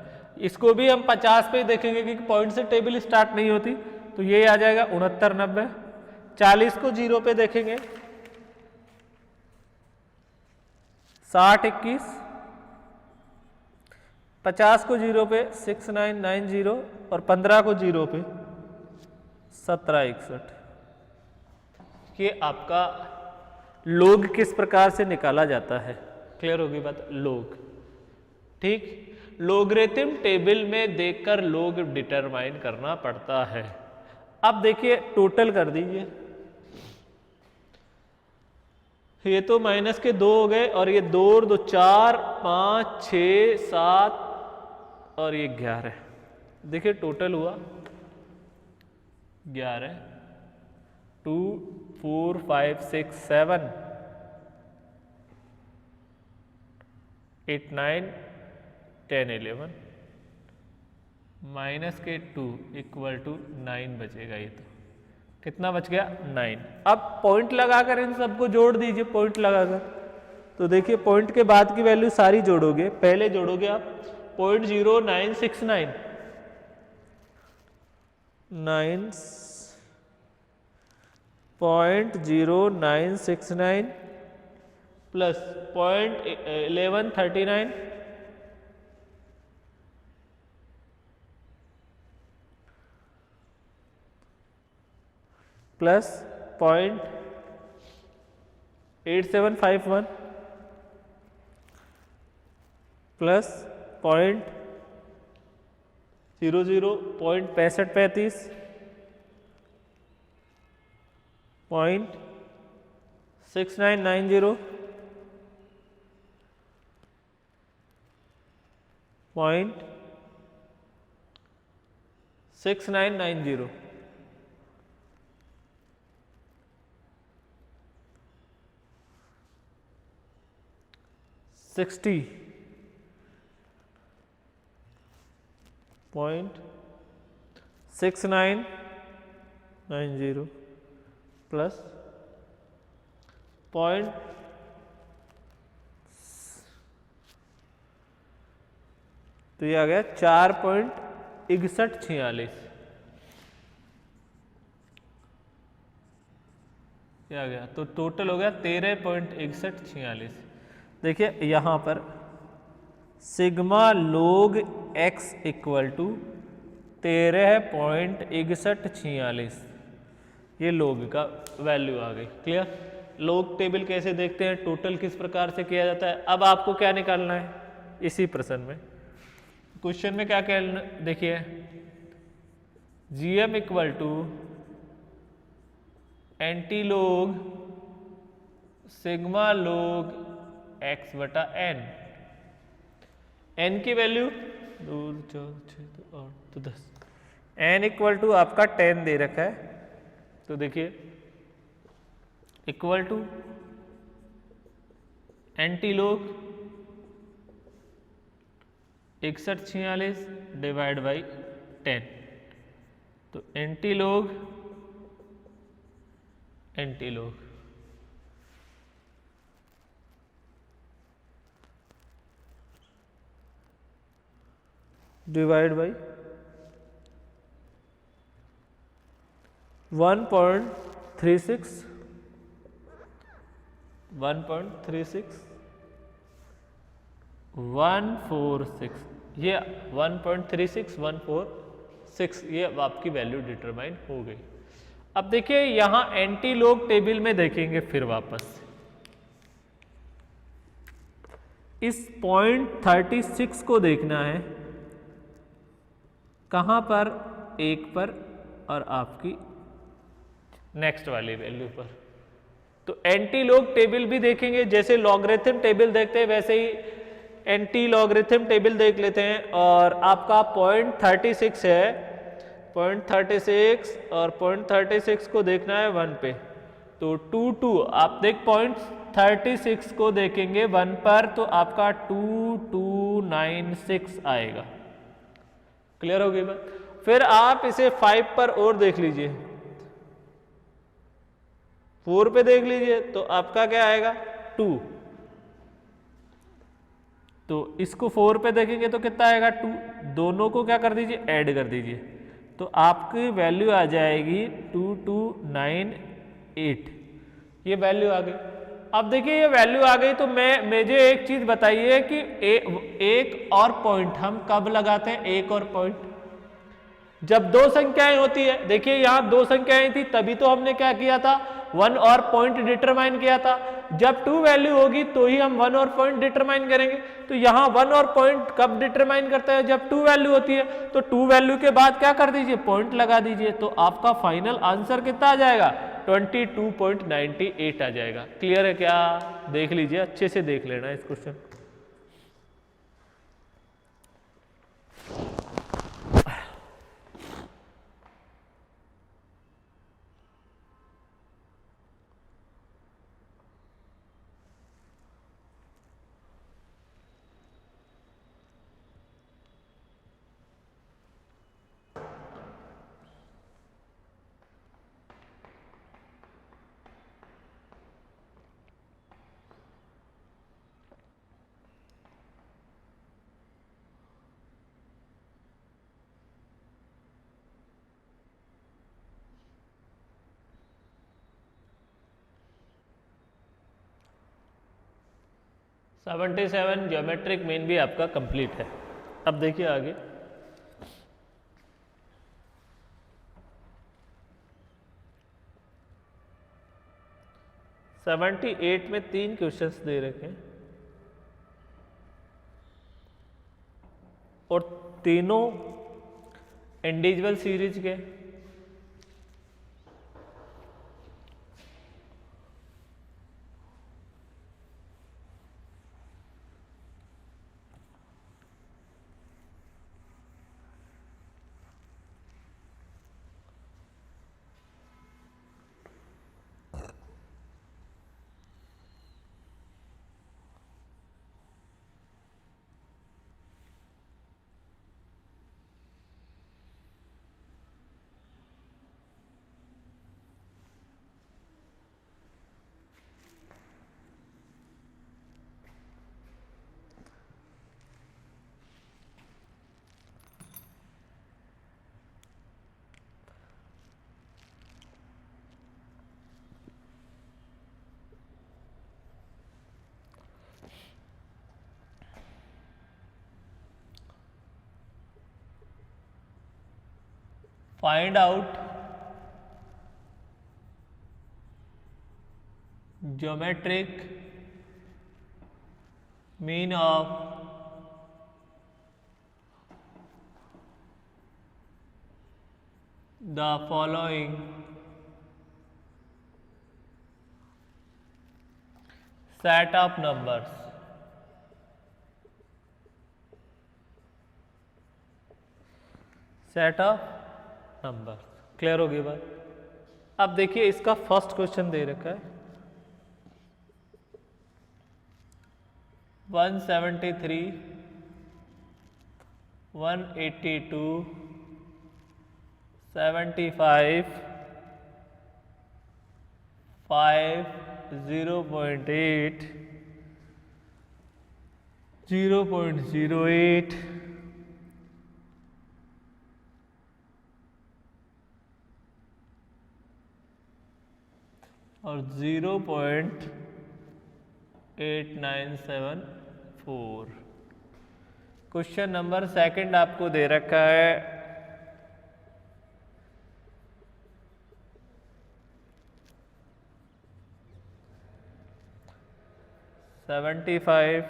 इसको भी हम 50 पे ही देखेंगे क्योंकि पॉइंट से टेबल स्टार्ट नहीं होती तो ये आ जाएगा 69 90। 40 को 0 पे देखेंगे 60 21। 50 को 0 पे 6990 और 15 को 0 पे 17 61। ये आपका लोग किस प्रकार से निकाला जाता है, क्लियर होगी बात? लोग, ठीक, लोगरिथम टेबल में देखकर लोग डिटरमाइन करना पड़ता है। अब देखिए टोटल कर दीजिए, ये तो माइनस के 2 हो गए और ये 2 और 2 4 5 6 7 और ये 11। देखिए टोटल हुआ 11 2 4 5 6 7 8 9 10 11 माइनस के 2 इक्वल टू 9 बचेगा। ये तो कितना बच गया? 9। अब पॉइंट लगाकर इन सबको जोड़ दीजिए, पॉइंट लगाकर। तो देखिए पॉइंट के बाद की वैल्यू सारी जोड़ोगे, पहले जोड़ोगे आप 0.0969 0.0969 प्लस 0.1139 प्लस 0.8751 प्लस 0.6535 0.6990 0.6990 60.6990 प्लस तो ये आ गया 4.6146। ये आ गया तो टोटल हो गया 13.6146। देखिए यहां पर सिग्मा लोग x इक्वल टू 13.6146 ये लोग का वैल्यू आ गई। क्लियर? लोग टेबल कैसे देखते हैं, टोटल किस प्रकार से किया जाता है। अब आपको क्या निकालना है इसी प्रश्न में, क्वेश्चन में क्या कहना, देखिए GM इक्वल टू एंटी लोग सिग्मा लोग x बटा n। n की वैल्यू 2 4 6 8 तो 10। n इक्वल टू आपका 10 दे रखा है, तो देखिए इक्वल टू एंटी लोग 6146 डिवाइड बाई 10, तो एंटी लोग डिवाइड बाई 1.36 146 ये 1.36146 ये आपकी वैल्यू डिटरमाइन हो गई। अब देखिए यहां एंटी लॉग टेबल में देखेंगे फिर वापस इस 0.36 को देखना है कहां पर, एक पर और आपकी नेक्स्ट वाली वैल्यू पर। तो एंटी लॉग टेबल भी देखेंगे, जैसे लॉगरिथम टेबल देखते हैं वैसे ही एंटी लॉगरिथम टेबल देख लेते हैं। और आपका 0.36 है, 0.36 और 0.36 को देखना है 1 पे, तो 2 आप देख 0.36 को देखेंगे 1 पर तो आपका 2296 आएगा। क्लियर हो गई बात। फिर आप इसे 5 पर और देख लीजिए, 4 पे देख लीजिए तो आपका क्या आएगा 2, तो इसको 4 पे देखेंगे तो कितना आएगा 2, दोनों को क्या कर दीजिए ऐड कर दीजिए, तो आपकी वैल्यू आ जाएगी 2298, ये वैल्यू आ गई। अब देखिए ये वैल्यू आ गई तो मुझे एक चीज बताइए कि एक और पॉइंट हम कब लगाते हैं, एक और पॉइंट जब दो संख्याएं होती है। देखिए यहां दो संख्याएं थी तभी तो हमने क्या किया था, 1 और पॉइंट डिटरमाइन किया था। जब 2 वैल्यू होगी तो ही हम 1 और पॉइंट डिटरमाइन करेंगे। तो यहां 1 और पॉइंट कब डिटरमाइन करता है, जब 2 वैल्यू होती है। तो 2 वैल्यू के बाद क्या कर दीजिए पॉइंट लगा दीजिए, तो आपका फाइनल आंसर कितना आ जाएगा 22.98 आ जाएगा। क्लियर है क्या, देख लीजिए अच्छे से देख लेना इस क्वेश्चन। सेवेंटी 77 ज्योमेट्रिक मीन भी आपका कंप्लीट है। अब देखिए आगे, सेवेंटी 78 में 3 क्वेश्चंस दे रखे हैं और तीनों इंडिविजुअल सीरीज के। Find out geometric mean of the following set of numbers clear होगी बात। अब देखिए इसका फर्स्ट क्वेश्चन दे रखा है 173 182 75 5 0.8 0.08 और 0.8974। क्वेश्चन नंबर सेकंड आपको दे रखा है 75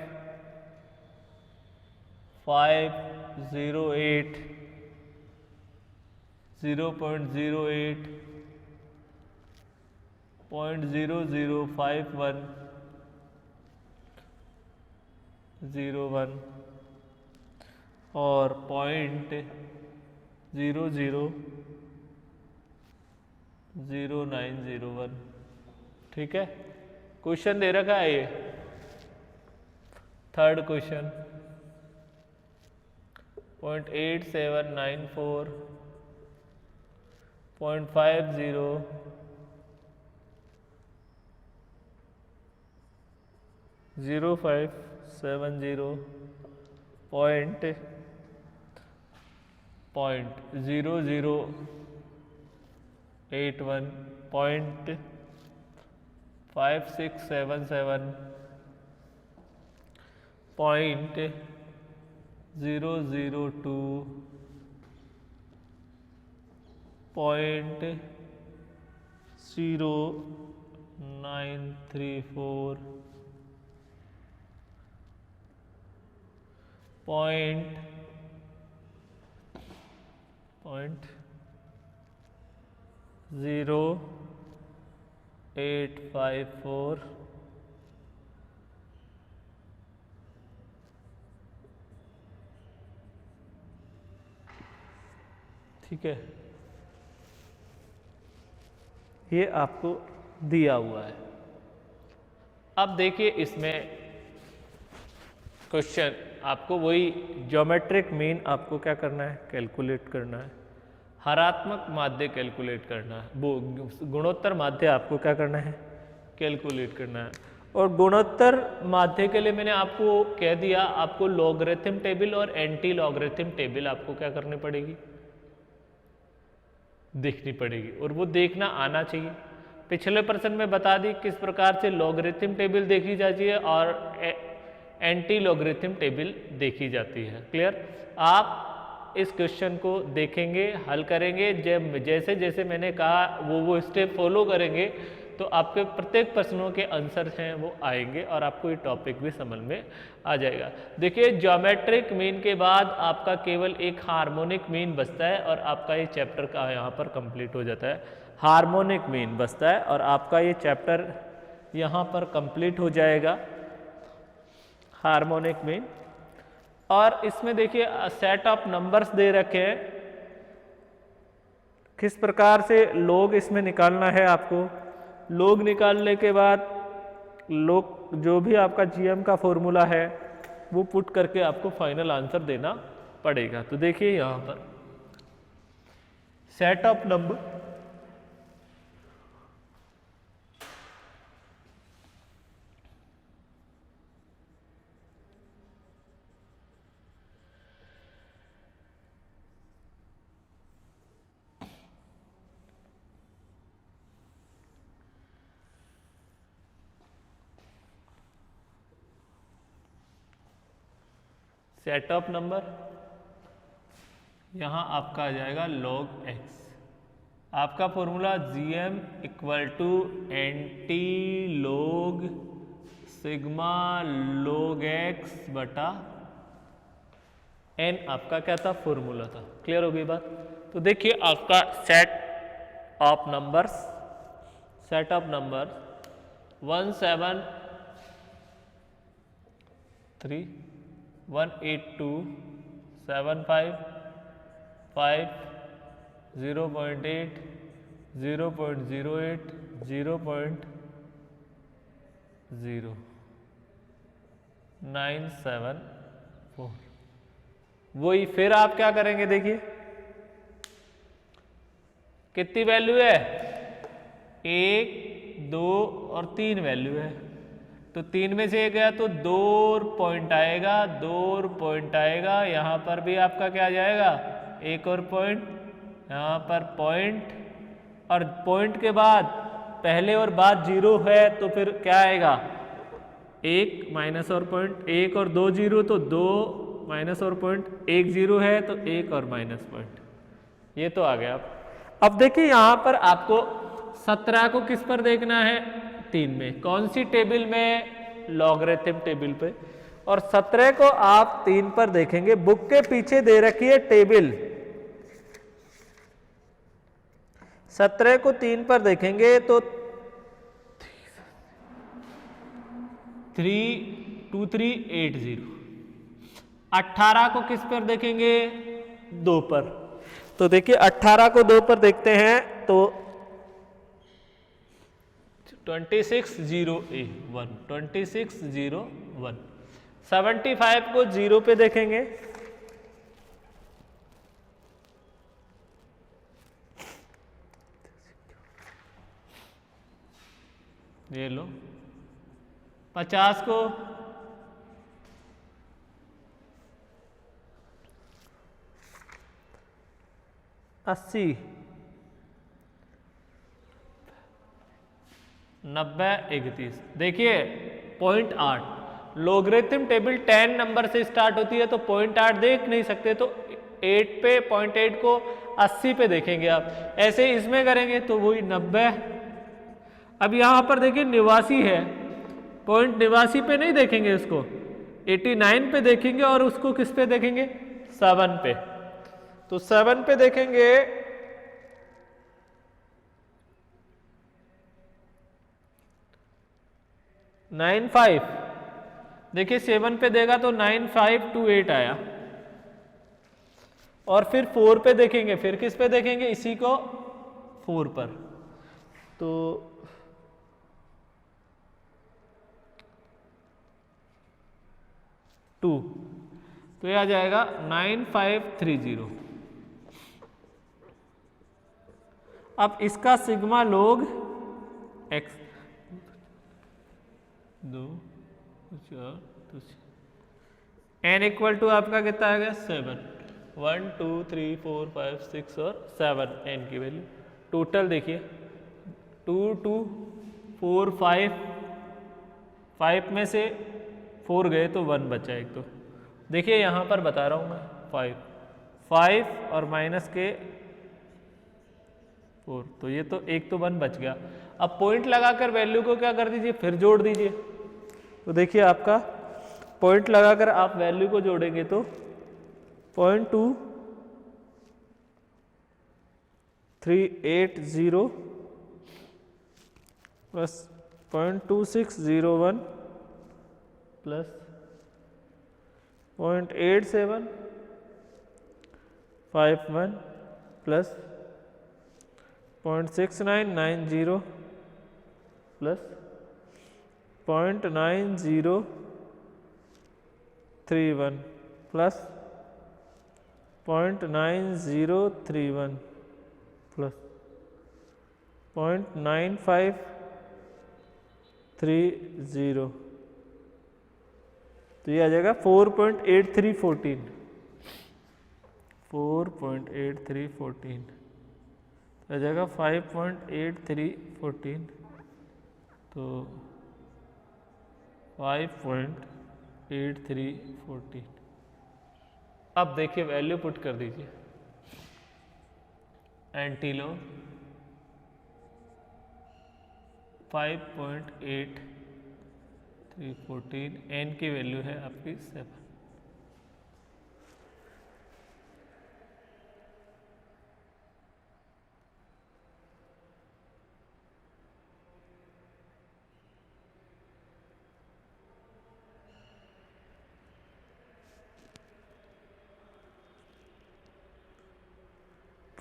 508 0.08 0.0051 01 और 0.000901। ठीक है, क्वेश्चन दे रखा है ये थर्ड क्वेश्चन 0.8794 0.50 0570 .0081 .5677 .002 .0934 .0854 ठीक है, ये आपको दिया हुआ है। अब देखिए इसमें क्वेश्चन आपको वही ज्योमेट्रिक मीन आपको क्या करना है, कैलकुलेट करना है। हरात्मक माध्य कैलकुलेट करना है, वो गुणोत्तर माध्य आपको क्या करना है, कैलकुलेट करना है। और गुणोत्तर माध्य के लिए मैंने आपको कह दिया, आपको लॉगरिथम टेबल और एंटी लॉगरिथम टेबल आपको क्या करनी पड़ेगी, देखनी पड़ेगी, और वो देखना आना चाहिए। पिछले प्रश्न में बता दी किस प्रकार से लॉगरिथम टेबल देखी जाती है और एंटी लॉगरिथम टेबल देखी जाती है। क्लियर, आप इस क्वेश्चन को देखेंगे, हल करेंगे, जब जैसे जैसे मैंने कहा वो स्टेप फॉलो करेंगे तो आपके प्रत्येक प्रश्नों के आंसर हैं वो आएंगे और आपको ये टॉपिक भी समझ में आ जाएगा। देखिए ज्योमेट्रिक मीन के बाद आपका केवल एक हार्मोनिक मीन बचता है और आपका ये चैप्टर का यहाँ पर कंप्लीट हो जाता है। हार्मोनिक मीन बचता है और आपका ये चैप्टर यहाँ पर कंप्लीट हो जाएगा, हार्मोनिक मीन। और इसमें देखिए सेट ऑफ नंबर्स दे रखे हैं, किस प्रकार से लोग इसमें निकालना है आपको। लोग निकालने के बाद लोग जो भी आपका जीएम का फॉर्मूला है वो पुट करके आपको फाइनल आंसर देना पड़ेगा। तो देखिए यहाँ पर set of number, set of number यहाँ आपका आ जाएगा log x। आपका formula GM equal to anti log sigma log x बटा एन आपका क्या था, फॉर्मूला था। क्लियर हो गई बात। तो देखिए आपका सेट ऑफ नंबर्स 173 182 75 5 0.8 0.08 0.0974। वही फिर आप क्या करेंगे, देखिए कितनी वैल्यू है, 1 2 और 3 वैल्यू है। तो 3 में से 1 गया तो 2 पॉइंट आएगा, 2 पॉइंट आएगा। यहाँ पर भी आपका क्या आ जाएगा, 1 और पॉइंट, यहाँ पर पॉइंट, और पॉइंट के बाद पहले और बाद 0 है तो फिर क्या आएगा, 1 माइनस और पॉइंट, 1 और 2 0 तो 2 माइनस और पॉइंट, 1 0 है तो 1 और माइनस पॉइंट। ये तो आ गया। अब देखिए यहाँ पर आपको 17 को किस पर देखना है, 3 में। कौन सी टेबल में, लॉगरिथम टेबल पे। और 17 को आप 3 पर देखेंगे, बुक के पीछे दे रखी है टेबल। 17 को 3 पर देखेंगे तो 32380। 18 को किस पर देखेंगे, 2 पर। तो देखिए 18 को 2 पर देखते हैं तो 2601 2601। 75 को 0 पे देखेंगे, ये लो। 50 को 80, 90 31। देखिए 0.8, लोगरिथम टेबल 10 नंबर से स्टार्ट होती है तो 0.8 देख नहीं सकते, तो 8 पे 0.8 को 80 पे देखेंगे आप। ऐसे इसमें करेंगे तो वही 90। अब यहाँ पर देखिए 89 है, पॉइंट 89 पे नहीं देखेंगे, उसको 89 पे देखेंगे, और उसको किस पे देखेंगे, 7 पे। तो 7 पे देखेंगे 95। देखिए 7 पे देगा तो 9528 आया। और फिर 4 पे देखेंगे, फिर किस पे देखेंगे, इसी को 4 पर। तो 2, तो यह आ जाएगा 9530। अब इसका सिग्मा लोग एक्स 2 एन इक्वल टू आपका कितना आ गया, 7। 1 2 3 4 5 6 और 7 एन की वैल्यू। टोटल देखिए 2 2 4 5 में से 4 गए तो 1 बचा एक। तो देखिए यहाँ पर बता रहा हूँ मैं 5 और माइनस के 4, तो ये तो एक तो 1 बच गया। अब पॉइंट लगाकर वैल्यू को क्या कर दीजिए, फिर जोड़ दीजिए। तो देखिए आपका पॉइंट लगाकर आप वैल्यू को जोड़ेंगे तो 0.2380 plus 0.2601 plus 0.8751 plus 0.6990 plus 0.9031 plus 0.9031 plus 0.9530। तो ये आ जाएगा 4.8314। 4.8314 आ जाएगा 5.8314। तो 5.8314। अब देखिए वैल्यू पुट कर दीजिए। एंटीलोग 5.8314, एन की वैल्यू है आपकी 7।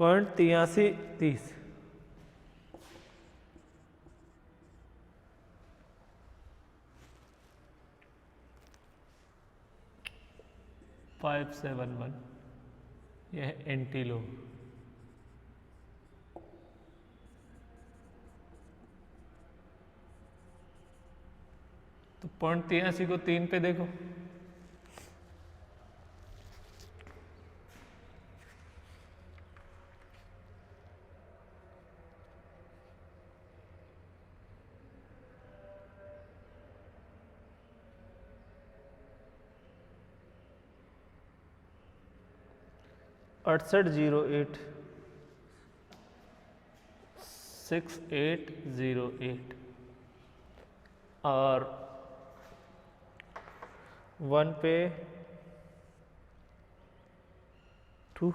0.8330 571 यह है एंटीलोब। तो 0.83 को 3 पे देखो, अड़सठ 08 6808 और 1 पे 2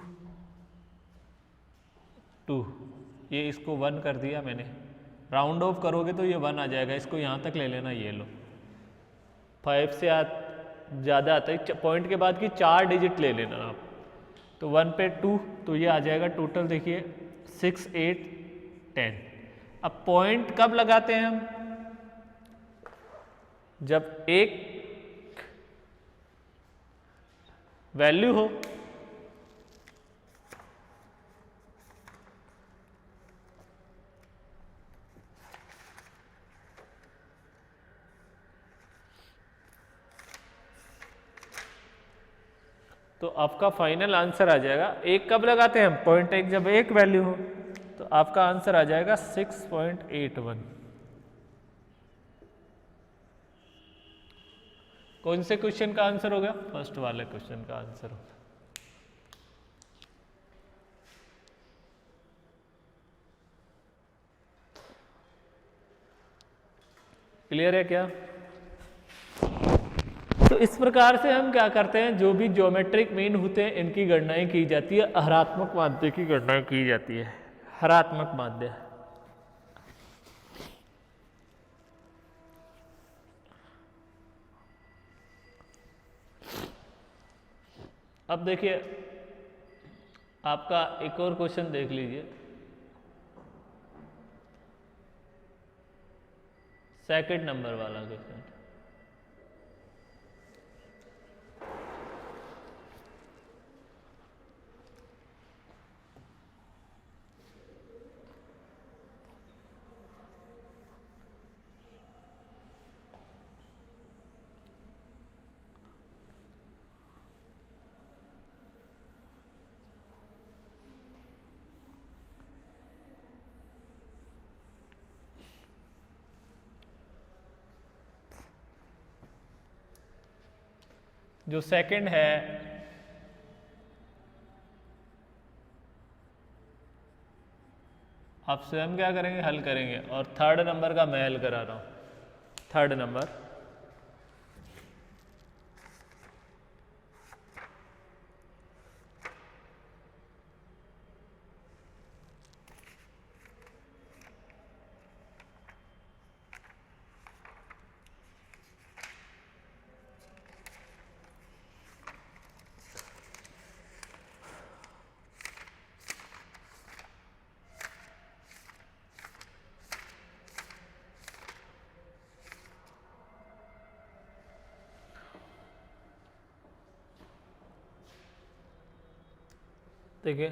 ये इसको 1 कर दिया मैंने। राउंड ऑफ करोगे तो ये 1 आ जाएगा, इसको यहाँ तक ले लेना। ये लो 5 से ज़्यादा आता है, पॉइंट के बाद की 4 डिजिट ले लेना आप। तो 1 पे 2 तो ये आ जाएगा टोटल, देखिए 6 8 10। अब पॉइंट कब लगाते हैं हम? जब एक वैल्यू हो तो आपका फाइनल आंसर आ जाएगा। एक कब लगाते हैं हम? पॉइंट एक जब एक वैल्यू हो, तो आपका आंसर आ जाएगा 6.81। कौन से क्वेश्चन का आंसर होगा? फर्स्ट वाले क्वेश्चन का आंसर होगा। क्लियर है क्या? तो इस प्रकार से हम क्या करते हैं, जो भी ज्योमेट्रिक मीन होते हैं इनकी गणनाएं की जाती है, हरात्मक माध्य की गणनाएं की जाती है। हरात्मक माध्य अब देखिए आपका एक और क्वेश्चन देख लीजिए, सेकंड नंबर वाला क्वेश्चन। जो सेकंड है आप स्वयं क्या करेंगे, हल करेंगे। और थर्ड नंबर का मैं हल करा रहा हूं। थर्ड नंबर देखिए,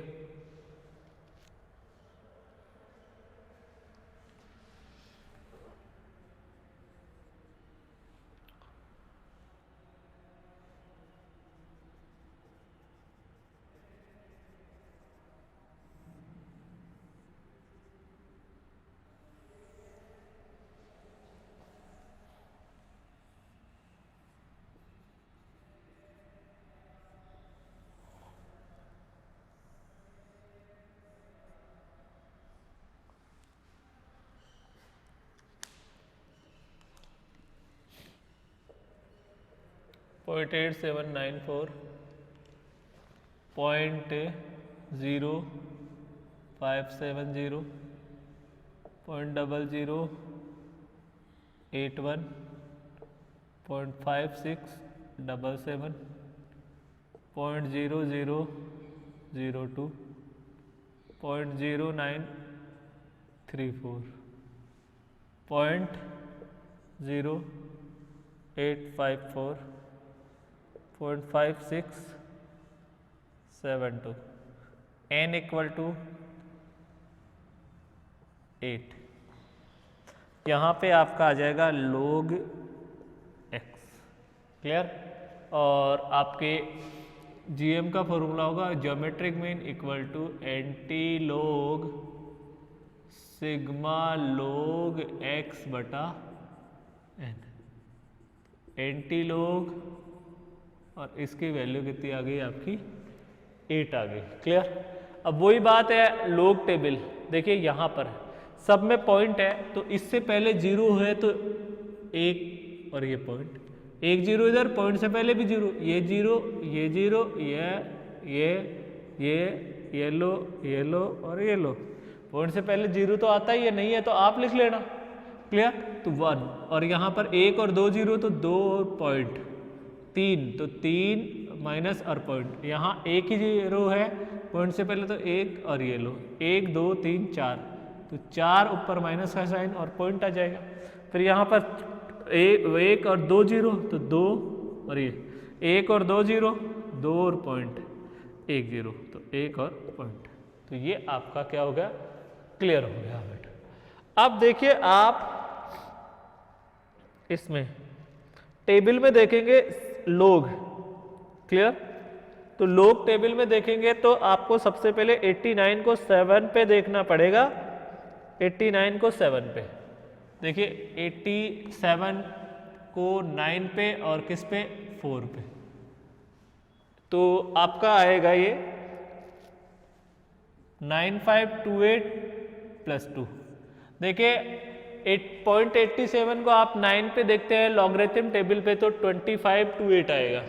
पॉइंट 8794 0.0570 0.0081 0.5677 0.0002 0.0934, 0.0854, 0.5672, n इक्वल टू 8। यहाँ पे आपका आ जाएगा log x। क्लियर? और आपके GM का फॉर्मूला होगा geometric mean equal to anti log sigma log x बटा n। एंटी लॉग और इसकी वैल्यू कितनी आ गई आपकी? 8 आ गई। क्लियर? अब वही बात है लॉग टेबल, देखिए यहाँ पर सब में पॉइंट है, तो इससे पहले जीरो है तो एक, और ये पॉइंट एक जीरो इधर, पॉइंट से पहले भी जीरो, ये जीरो, ये जीरो, ये लो, ये लो और ये लो। पॉइंट से पहले जीरो तो आता ही है, नहीं है तो आप लिख लेना। क्लियर? तो 1, और यहाँ पर एक और दो जीरो तो 2 पॉइंट 3, तो 3 माइनस और पॉइंट, यहाँ एक ही जीरो है पॉइंट से पहले तो एक, और ये लो 1 2 3 4, तो 4 ऊपर माइनस का साइन और पॉइंट आ जाएगा। फिर यहाँ पर एक और दो जीरो तो 2, और ये एक और दो जीरो, 2 और पॉइंट 1 जीरो, तो 1 और पॉइंट। तो ये आपका क्या हो गया? क्लियर हो गया बेटा। अब देखिए आप इसमें टेबल में देखेंगे लोग। क्लियर? तो लोग टेबल में देखेंगे तो आपको सबसे पहले 89 को 7 पे देखना पड़ेगा। 89 को 7 पे देखिए, 87 को 9 पे और किस पे? 4 पे। तो आपका आएगा ये 9528 प्लस 2। देखिए 8.87 को आप 9 पे देखते हैं लॉगरिथम टेबल पे तो 2528 आएगा।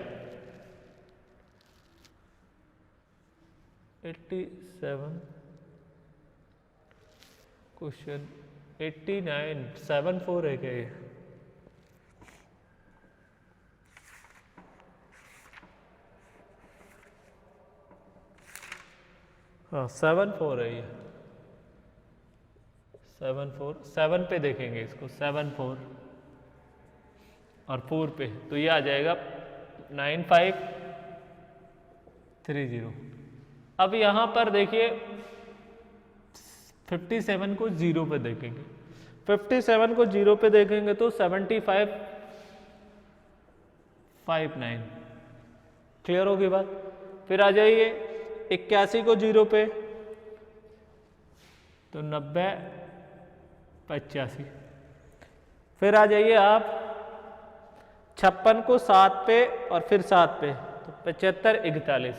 87 क्वेश्चन 89 74 है क्या ये? हाँ 74 है ये। 7 पे देखेंगे इसको, 7 4 और 4 पे, तो ये आ जाएगा 9530। अब यहाँ पर देखिए 57 को 0 पे देखेंगे, 57 को 0 पे देखेंगे तो 7559। क्लियर होगी बात? फिर आ जाइए 81 को 0 पे तो 90 85। फिर आ जाइए आप 56 को 7 पे और फिर 7 पे तो 75 41,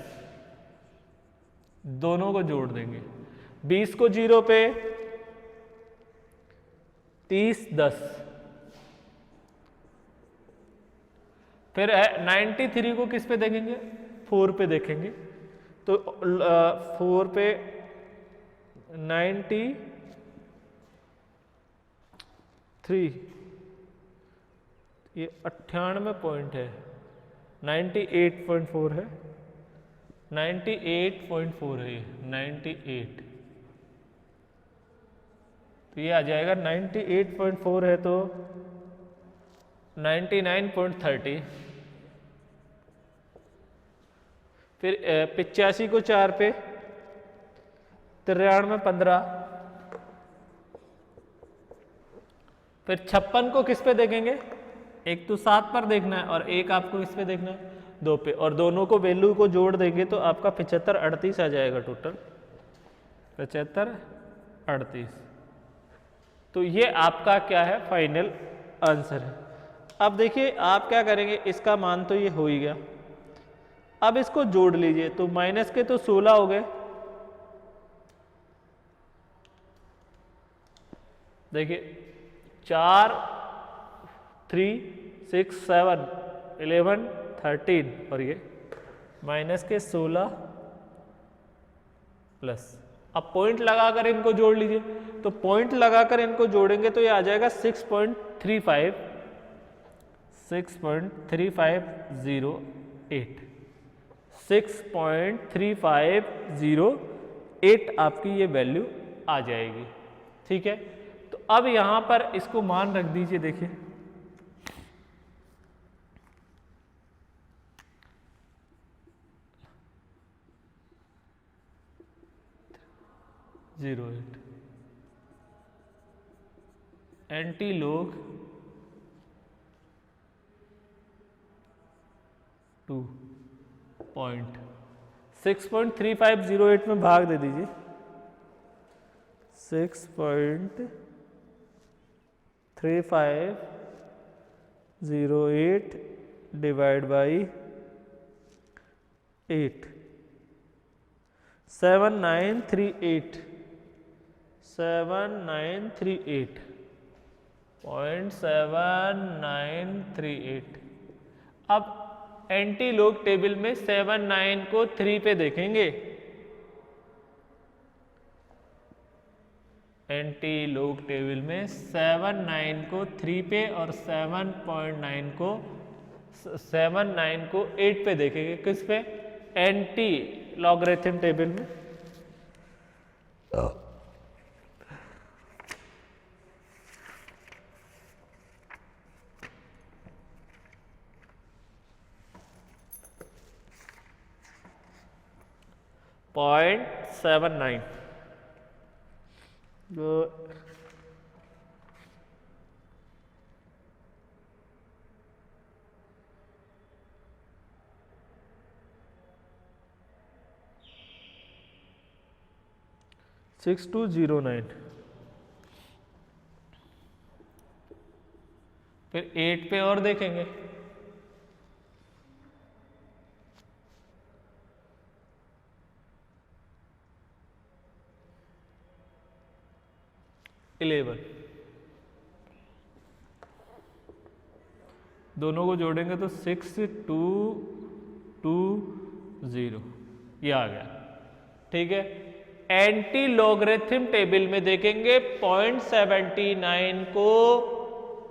दोनों को जोड़ देंगे। 20 को 0 पे 30 10। फिर 93 को किस पे देखेंगे? 4 पे देखेंगे, तो 4 पे 93, ये 98 पॉइंट है, 98.4 है, 98.4 है ये, 98। तो ये आ जाएगा 98.4 है तो 99.30। फिर 85 को 4 पे 93 15। फिर 56 को किस पे देखेंगे? एक तो 7 पर देखना है और एक आपको किस पे देखना है? 2 पे, और दोनों को वैल्यू को जोड़ देंगे तो आपका 75 38 आ जाएगा टोटल, 75 38। तो ये आपका क्या है? फाइनल आंसर है। अब देखिए आप क्या करेंगे, इसका मान तो ये हो ही गया, अब इसको जोड़ लीजिए तो माइनस के तो 16 हो गए। देखिए 4 3 6 7 11 13 और ये माइनस के 16 प्लस। अब पॉइंट लगाकर इनको जोड़ लीजिए, तो पॉइंट लगाकर इनको जोड़ेंगे तो ये आ जाएगा 6.35 6.3508 6.3508 8 आपकी ये वैल्यू आ जाएगी। ठीक है, तो अब यहां पर इसको मान रख दीजिए, देखिए 08 एंटी लोग 6.3508 में भाग दे दीजिए, 6.3508 डिवाइड बाई 8, 7938 .7938। अब एंटी लॉग टेबल में 79 को 3 पे देखेंगे, एंटी लॉग टेबल में 79 को 3 पे और 79 को 8 पे देखेंगे। किस पे? एंटी लॉगरिथम टेबल में। .79 6209। फिर 8 पे और देखेंगे, दोनों को जोड़ेंगे तो 6220 ये आ गया। ठीक है, एंटी लॉगरिथम टेबल में देखेंगे 0.79 को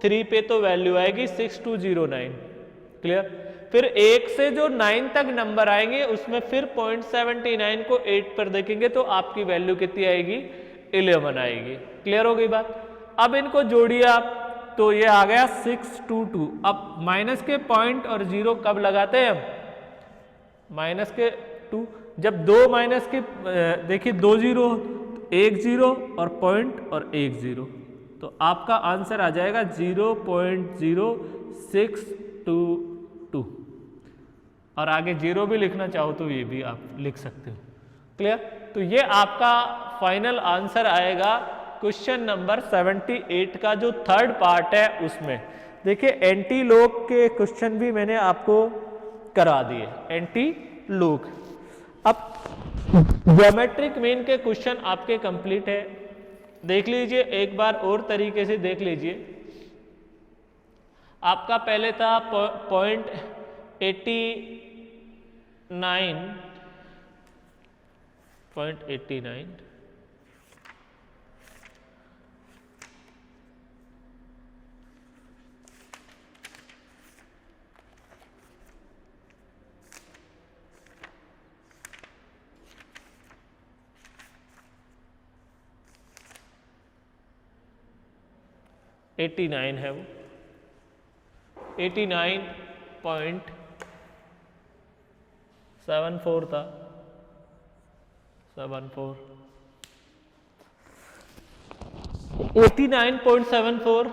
3 पे तो वैल्यू आएगी 6209। क्लियर? फिर 1 से जो 9 तक नंबर आएंगे उसमें फिर 0.79 को 8 पर देखेंगे तो आपकी वैल्यू कितनी आएगी? 11 आएगी। क्लियर हो गई बात? अब इनको जोड़िए आप, तो ये आ गया 622। अब माइनस के पॉइंट और जीरो कब लगाते हैं हम? माइनस के 2, जब दो माइनस के देखिए 2 जीरो, 1 जीरो और पॉइंट और 1 जीरो, तो आपका आंसर आ जाएगा 0.0622। और आगे जीरो भी लिखना चाहो तो ये भी आप लिख सकते हो। क्लियर? तो ये आपका फाइनल आंसर आएगा क्वेश्चन नंबर 78 का जो थर्ड पार्ट है उसमें। देखिए एंटी लॉग के क्वेश्चन भी मैंने आपको करा दिए, एंटी लॉग। अब ज्योमेट्रिक मीन के क्वेश्चन आपके कंप्लीट है। देख लीजिए एक बार और तरीके से देख लीजिए। आपका पहले था 0.89 89 है वो 89.74 था 89.74।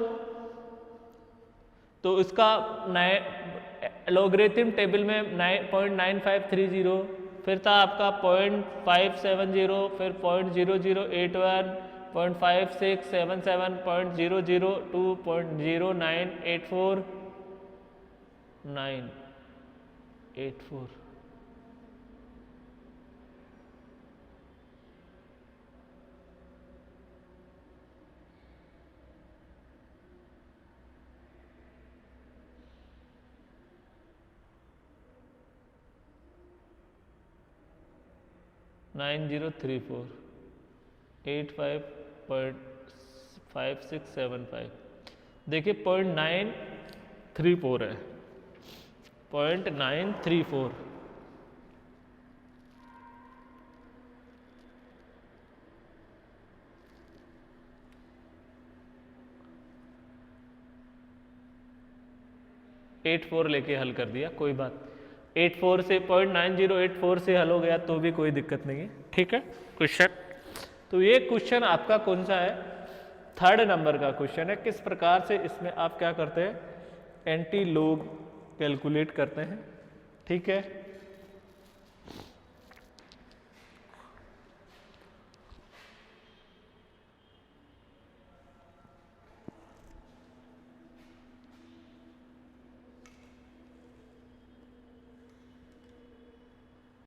तो इसका नए लॉगरिथम टेबल में 0.9530, फिर था आपका 0.570, फिर 0.0081, 0.5677, 0.002, 0.0984, 984। नाइन 85.5675। देखिए 0.934 है, 0.934। 84 लेके हल कर दिया, कोई बात 84 से 0.9084 से हल हो गया तो भी कोई दिक्कत नहीं है, ठीक है। क्वेश्चन, तो ये क्वेश्चन आपका कौन सा है, 3rd नंबर का क्वेश्चन है। किस प्रकार से इसमें आप क्या करते हैं, एंटी लॉग कैलकुलेट करते हैं, ठीक है।